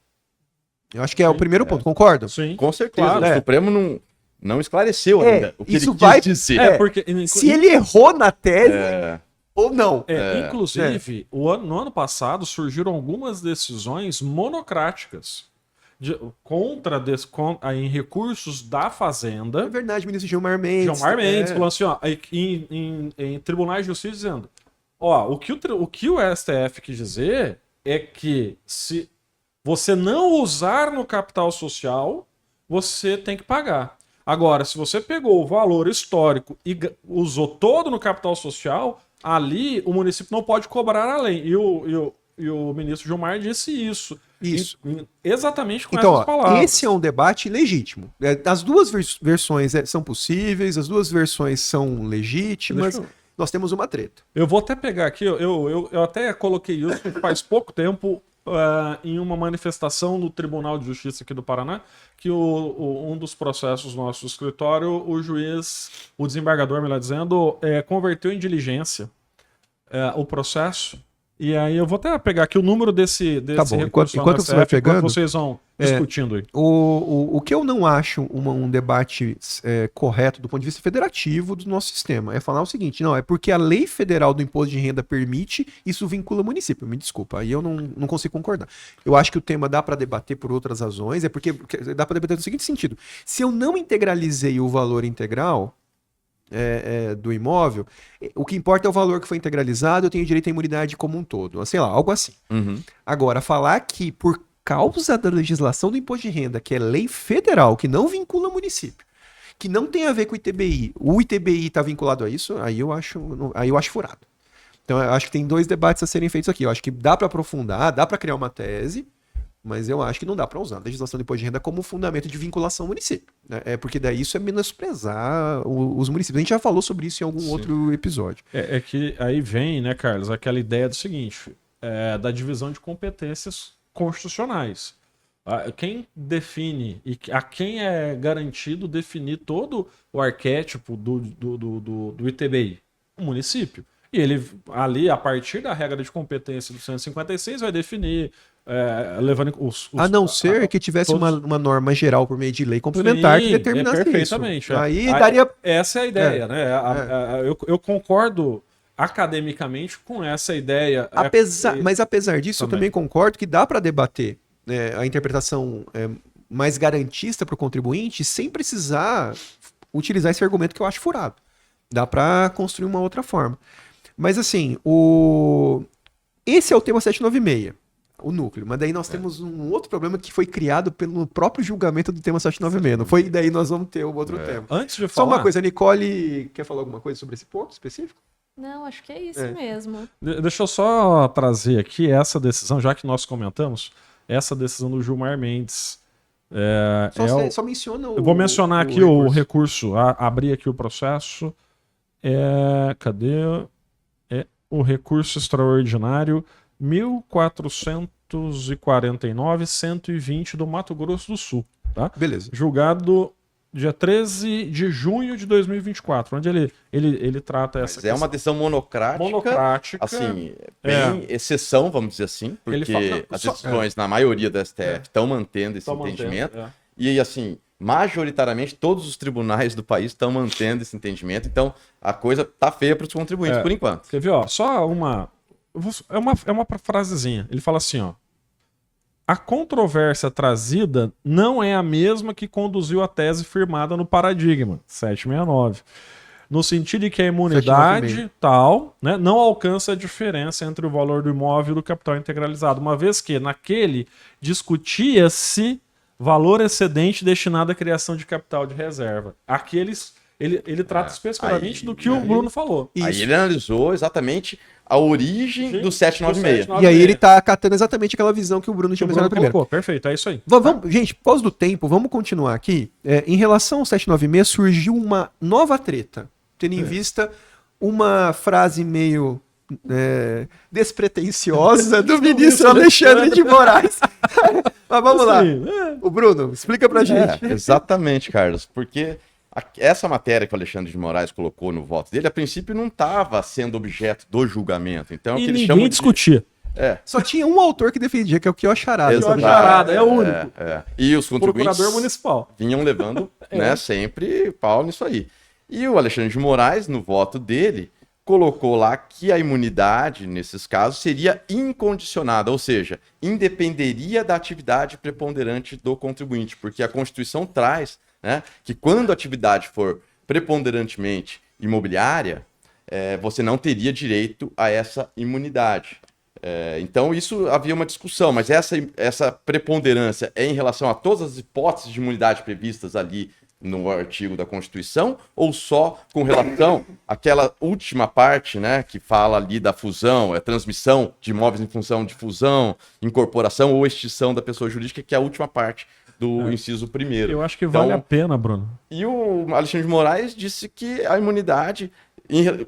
Eu acho que é o primeiro ponto. Concordam? Sim. Com certeza. Claro, o Supremo não esclareceu ainda o que isso ele vai- quis dizer. Porque Se ele errou na tese ou não. inclusive, no ano passado surgiram algumas decisões monocráticas em recursos da É Fazenda. verdade, ministro Gilmar Mendes. Gilmar Mendes falou assim, ó, em tribunais de justiça dizendo, ó, o que o STF quis dizer é que se você não usar no capital social, você tem que pagar. Agora, se você pegou o valor histórico e usou todo no capital social, ali o município não pode cobrar além. E o ministro Gilmar disse isso. Isso. Exatamente com Então, essas palavras. esse é um debate legítimo. As duas versões são possíveis, as duas versões são legítimas. Deixa Nós temos uma treta. Eu vou até pegar aqui, eu até coloquei isso faz pouco tempo em uma manifestação no Tribunal de Justiça aqui do Paraná, que um dos processos do nosso escritório, o juiz, o desembargador, melhor dizendo, converteu em diligência o processo. E aí eu vou até pegar aqui o número desse Tá bom, recurso enquanto lá no você vai STF, pegando, vocês vão discutindo aí. O que eu não acho um debate correto do ponto de vista federativo do nosso sistema é falar o seguinte, não, é porque a lei federal do imposto de renda permite, isso vincula o município. Me desculpa, aí eu não consigo concordar. Eu acho que o tema dá para debater por outras razões, porque dá para debater no seguinte sentido, se eu não integralizei o valor integral do imóvel, o que importa é o valor que foi integralizado, eu tenho direito à imunidade como um todo, sei lá, algo assim. Uhum. Agora, falar que por causa da legislação do imposto de renda, que é lei federal, que não vincula o município, que não tem a ver com o ITBI está vinculado a isso, aí eu acho furado. Então, eu acho que tem dois debates a serem feitos aqui. Eu acho que dá para aprofundar, dá para criar uma tese, mas eu acho que não dá para usar a legislação do imposto de renda como fundamento de vinculação ao município. Né? Porque daí isso é menosprezar os municípios. A gente já falou sobre isso em algum outro episódio. É que aí vem, né, Carlos, aquela ideia do seguinte, da divisão de competências constitucionais. Quem define e a quem é garantido definir todo o arquétipo do ITBI? O município. E ele, ali, a partir da regra de competência do 156, vai definir, levando a não ser que tivesse uma norma geral por meio de lei complementar que determinasse perfeitamente, isso. Aí daria... Essa é a ideia, né? Eu concordo academicamente com essa ideia. Mas apesar disso, eu também concordo que dá para debater a interpretação mais garantista para o contribuinte sem precisar utilizar esse argumento que eu acho furado. Dá para construir uma outra forma. Mas assim, esse é o tema 796, o núcleo. Mas daí nós temos um outro problema que foi criado pelo próprio julgamento do tema 796. Não foi? E daí nós vamos ter um outro tema. Antes de falar... Só uma coisa, a Nicole quer falar alguma coisa sobre esse ponto específico? Não, acho que é isso mesmo. Deixa eu só trazer aqui essa decisão, já que nós comentamos, essa decisão do Gilmar Mendes. Só menciona o... Eu vou mencionar aqui o recurso, abrir aqui o processo. Cadê? O recurso extraordinário 1449-120 do Mato Grosso do Sul. Tá? Beleza. Julgado dia 13 de junho de 2024, onde ele trata essa questão. É uma decisão monocrática. Assim, bem exceção, vamos dizer assim, porque as decisões, na maioria da STF, estão mantendo esse entendimento. E, assim, majoritariamente, todos os tribunais do país estão mantendo esse entendimento. Então, a coisa tá feia para os contribuintes, por enquanto. Quer ver, ó? Só uma... É uma frasezinha. Ele fala assim, ó. A controvérsia trazida não é a mesma que conduziu a tese firmada no paradigma 769. No sentido de que a imunidade tal, né, não alcança a diferença entre o valor do imóvel e do capital integralizado, uma vez que naquele discutia-se valor excedente destinado à criação de capital de reserva. Aqui ele trata especificamente do que o Bruno falou. Isso. Aí ele analisou exatamente a origem do 796. E aí ele tá acatando exatamente aquela visão que o Bruno tinha mencionado primeiro. Perfeito, é isso aí. Gente, por causa do tempo, vamos continuar aqui. Em relação ao 796, surgiu uma nova treta, tendo em vista uma frase meio despretensiosa do ministro Alexandre de Moraes. Mas vamos lá. Assim, O Bruno, explica pra gente. Exatamente, Carlos, porque essa matéria que o Alexandre de Moraes colocou no voto dele, a princípio não estava sendo objeto do julgamento. Então, é o e que eles ninguém chamam discutia. Só tinha um autor que defendia, que é o Kiyoshi Harada. Exato. Charada, é o único. E os contribuintes Procurador municipal. vinham levando né, sempre pau nisso aí. E o Alexandre de Moraes, no voto dele, colocou lá que a imunidade, nesses casos, seria incondicionada, ou seja, independeria da atividade preponderante do contribuinte, porque a Constituição traz, né, que quando a atividade for preponderantemente imobiliária, você não teria direito a essa imunidade. Então, isso havia uma discussão, mas essa preponderância é em relação a todas as hipóteses de imunidade previstas ali no artigo da Constituição, ou só com relação àquela última parte, né, que fala ali da fusão, transmissão de imóveis em função de fusão, incorporação ou extinção da pessoa jurídica, que é a última parte do inciso primeiro. Eu acho que vale a pena, Bruno. E o Alexandre de Moraes disse que a imunidade,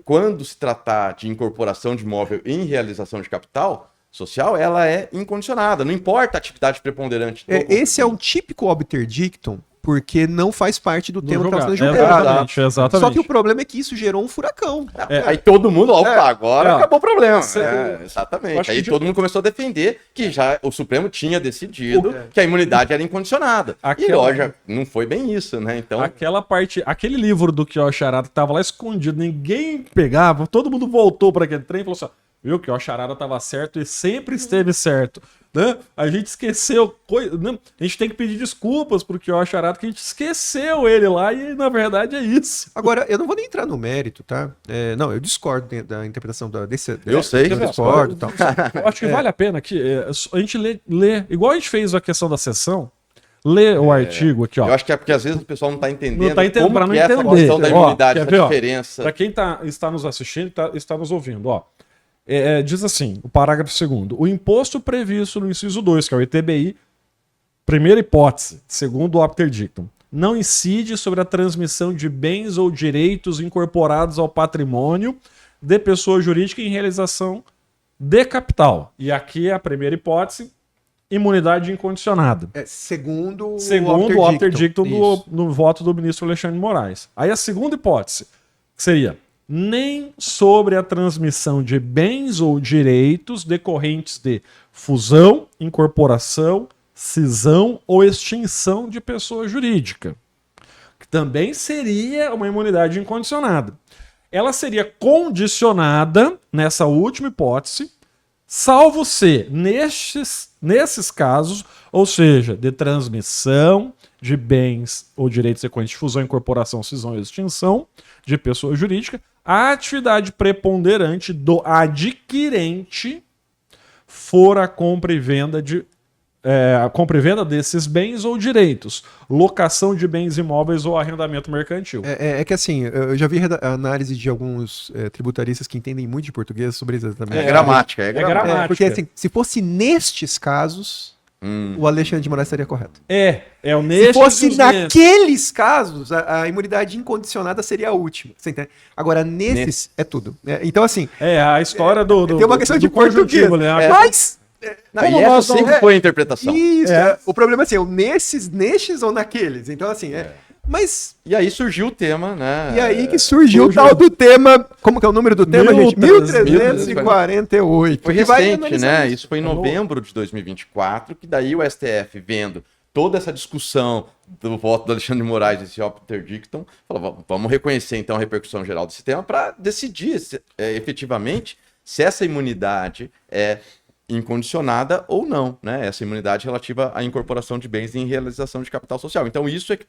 quando se tratar de incorporação de imóvel em realização de capital social, ela é incondicionada, não importa a atividade preponderante. Esse é um típico obter dictum, porque não faz parte do tema que está sendo julgado. Exatamente. Só que o problema é que isso gerou um furacão. Aí todo mundo, agora acabou o problema. Eu Exatamente. acho Aí que todo mundo começou a defender que já o Supremo tinha decidido que a imunidade era incondicionada. E lógico, não foi bem isso, né? Então, aquela parte, aquele livro do Kiyoshi Harada que tava lá escondido, ninguém pegava, todo mundo voltou para aquele trem e falou assim: viu, que o Kiyoshi Harada tava certo e sempre esteve certo. Né? A gente esqueceu, a gente tem que pedir desculpas pro Kiyoshi Harada, que a gente esqueceu ele lá e na verdade é isso. Agora, eu não vou nem entrar no mérito, tá? Não, eu discordo da interpretação desse. Eu sei que eu discordo e tal. Eu acho que vale a pena que a gente lê, igual a gente fez a questão da sessão, lê o artigo aqui, ó. Eu acho que é porque às vezes o pessoal não tá entendendo, Não tá entendendo, como pra não que é essa entender. questão da imunidade, Quer essa ver, ó? diferença. Para quem está nos assistindo, está nos ouvindo, ó. Diz assim, o parágrafo 2º. O imposto previsto no inciso 2, que é o ITBI, primeira hipótese, segundo o obter dictum, não incide sobre a transmissão de bens ou direitos incorporados ao patrimônio de pessoa jurídica em realização de capital. E aqui é a primeira hipótese, imunidade incondicionada. Segundo o obter dictum no voto do ministro Alexandre de Moraes. Aí a segunda hipótese, que seria nem sobre a transmissão de bens ou direitos decorrentes de fusão, incorporação, cisão ou extinção de pessoa jurídica, que também seria uma imunidade incondicionada. Ela seria condicionada nessa última hipótese, salvo se nesses casos, ou seja, de transmissão de bens ou direitos decorrentes de fusão, incorporação, cisão e extinção de pessoa jurídica, a atividade preponderante do adquirente for a compra e venda desses bens ou direitos, locação de bens imóveis ou arrendamento mercantil. É que assim, eu já vi análise de alguns tributaristas que entendem muito de português sobre exatamente. É gramática. Porque assim, se fosse nestes casos, o Alexandre de Moraes estaria correto. O nestes. Se fosse naqueles casos, a imunidade incondicionada seria a última. Você entende? Agora, nesses é tudo. Então, assim. A história do. Tem uma questão de português. Né? Mas. E essa sempre foi a interpretação. Isso. O problema é assim, nestes ou naqueles. Então, assim, mas... E aí surgiu o tema, né? E aí que surgiu o tal do tema... Como que é o número do tema, gente? 1348. Foi recente, né? Isso foi em novembro de 2024, que daí o STF, vendo toda essa discussão do voto do Alexandre de Moraes, esse obter dictum, falou, vamos reconhecer então a repercussão geral desse tema para decidir efetivamente se essa imunidade é incondicionada ou não, né? Essa imunidade relativa à incorporação de bens em realização de capital social. Então isso é que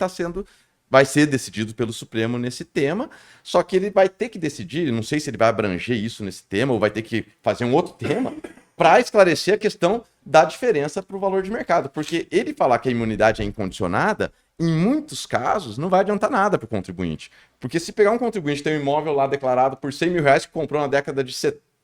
vai ser decidido pelo Supremo nesse tema, só que ele vai ter que decidir, não sei se ele vai abranger isso nesse tema ou vai ter que fazer um outro tema para esclarecer a questão da diferença para o valor de mercado, porque ele falar que a imunidade é incondicionada, em muitos casos, não vai adiantar nada para o contribuinte, porque se pegar um contribuinte que tem um imóvel lá declarado por R$100 mil que comprou na década de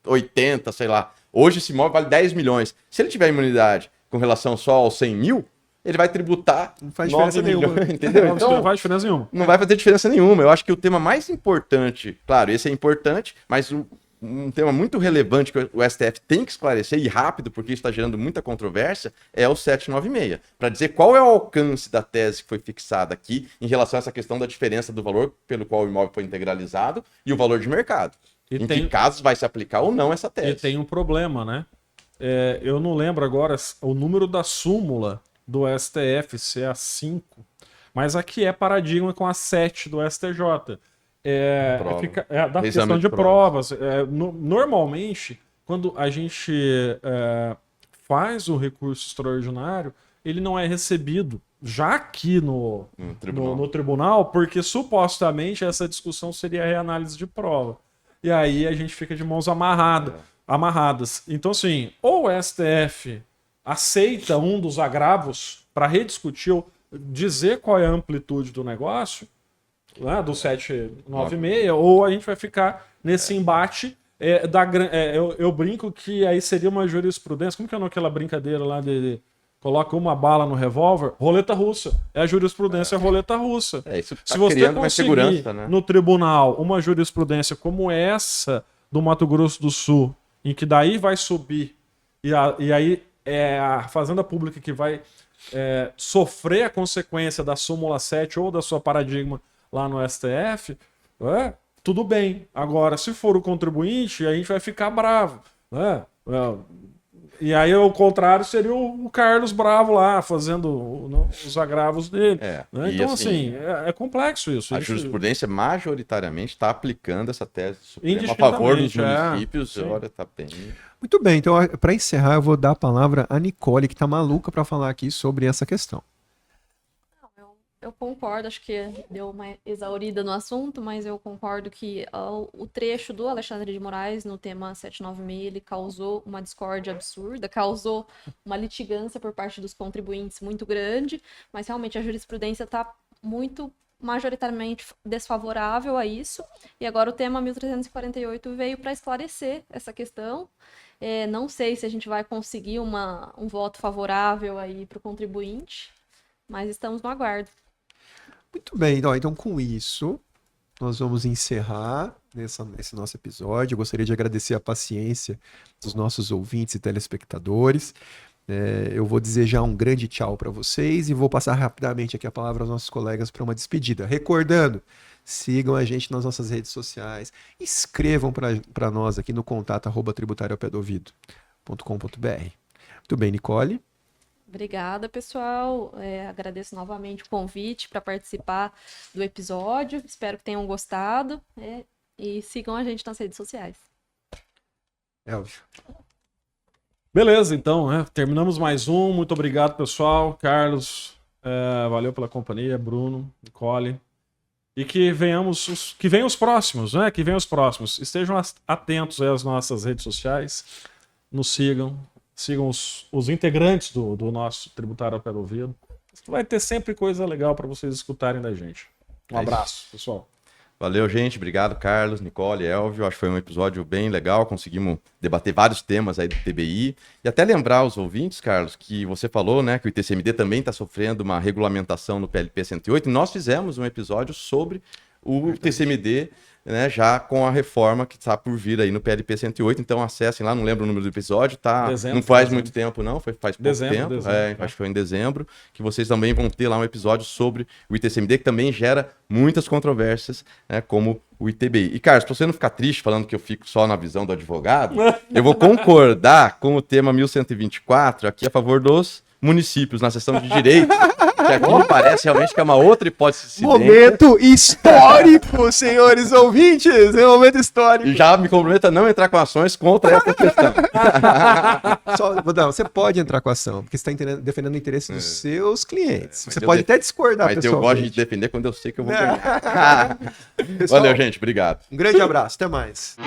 80, sei lá, hoje esse imóvel vale 10 milhões. Se ele tiver imunidade com relação só aos 100 mil, ele vai tributar. Não faz diferença nenhuma. Entendeu? Então, não faz diferença nenhuma. Não vai fazer diferença nenhuma. Eu acho que o tema mais importante, claro, esse é importante, mas o um tema muito relevante que o STF tem que esclarecer, e rápido, porque isso está gerando muita controvérsia, é o 796. Para dizer qual é o alcance da tese que foi fixada aqui em relação a essa questão da diferença do valor pelo qual o imóvel foi integralizado e o valor de mercado. Em que casos vai se aplicar ou não essa tese. E tem um problema, né? Eu não lembro agora o número da súmula do STF, se é a 5, mas aqui é paradigma com a 7 do STJ. Da questão de provas. Normalmente, quando a gente faz o recurso extraordinário, ele não é recebido já aqui no tribunal, porque supostamente essa discussão seria a reanálise de prova. E aí a gente fica de mãos amarradas. Então, assim, ou o STF aceita um dos agravos para rediscutir, dizer qual é a amplitude do negócio, né, do 796, ou a gente vai ficar nesse embate. Eu brinco que aí seria uma jurisprudência. Como que é aquela brincadeira lá de coloca uma bala no revólver? Roleta russa. É a jurisprudência roleta russa. Isso tá Se você criando uma conseguir segurança, né? no tribunal uma jurisprudência como essa do Mato Grosso do Sul, em que daí vai subir, e aí é a Fazenda Pública que vai sofrer a consequência da súmula 7 ou da sua paradigma lá no STF, tudo bem. Agora, se for o contribuinte, a gente vai ficar bravo. Né? E aí, ao contrário, seria o Carlos bravo lá, fazendo os agravos dele. Né? Então, assim, é complexo isso. A jurisprudência majoritariamente está aplicando essa tese suprema a favor dos municípios. Olha, tá bem... Muito bem, então, para encerrar, eu vou dar a palavra à Nicole, que está maluca para falar aqui sobre essa questão. Eu concordo, acho que deu uma exaurida no assunto, mas eu concordo que o trecho do Alexandre de Moraes no tema 796, ele causou uma discórdia absurda, causou uma litigância por parte dos contribuintes muito grande, mas realmente a jurisprudência está muito majoritariamente desfavorável a isso, e agora o tema 1348 veio para esclarecer essa questão. Não sei se a gente vai conseguir um voto favorável aí para o contribuinte, mas estamos no aguardo. Muito bem, então com isso, nós vamos encerrar esse nosso episódio. Eu gostaria de agradecer a paciência dos nossos ouvintes e telespectadores. Eu vou desejar um grande tchau para vocês e vou passar rapidamente aqui a palavra aos nossos colegas para uma despedida. Recordando, sigam a gente nas nossas redes sociais, escrevam para nós aqui no contato@tributarioapedoouvido.com.br. Muito bem, Nicole. Obrigada, pessoal. Agradeço novamente o convite para participar do episódio. Espero que tenham gostado. E sigam a gente nas redes sociais. Elvio. Beleza, então, terminamos mais um. Muito obrigado, pessoal. Carlos, valeu pela companhia. Bruno, Nicole. E que venham os próximos, né? Que venham os próximos. Estejam atentos aí às nossas redes sociais. Nos sigam. Sigam os integrantes do nosso Tributário ao Pé do Ouvido. Vai ter sempre coisa legal para vocês escutarem da gente. Um abraço, pessoal. Valeu, gente. Obrigado, Carlos, Nicole, Elvio. Acho que foi um episódio bem legal. Conseguimos debater vários temas aí do TBI. E até lembrar aos ouvintes, Carlos, que você falou, né, que o ITCMD também está sofrendo uma regulamentação no PLP 108. E nós fizemos um episódio sobre o ITCMD, né, já com a reforma que está por vir aí no PLP 108, então acessem lá, não lembro o número do episódio, tá? Não faz muito tempo não, faz pouco tempo, acho que foi em dezembro, que vocês também vão ter lá um episódio sobre o ITCMD, que também gera muitas controvérsias, né, como o ITBI. E, Carlos, para você não ficar triste falando que eu fico só na visão do advogado, eu vou concordar com o tema 1124, aqui a favor dos municípios, na seção de direito, que aqui me parece realmente que é uma outra hipótese. Momento histórico, senhores ouvintes! É um momento histórico. E já me comprometo a não entrar com ações contra essa questão. Você pode entrar com ação, porque você está defendendo o interesse dos seus clientes. Você pode até discordar, mas pessoal. Mas eu gosto de defender quando eu sei que eu vou ganhar. Pessoal, valeu, gente. Obrigado. Um grande abraço. Até mais.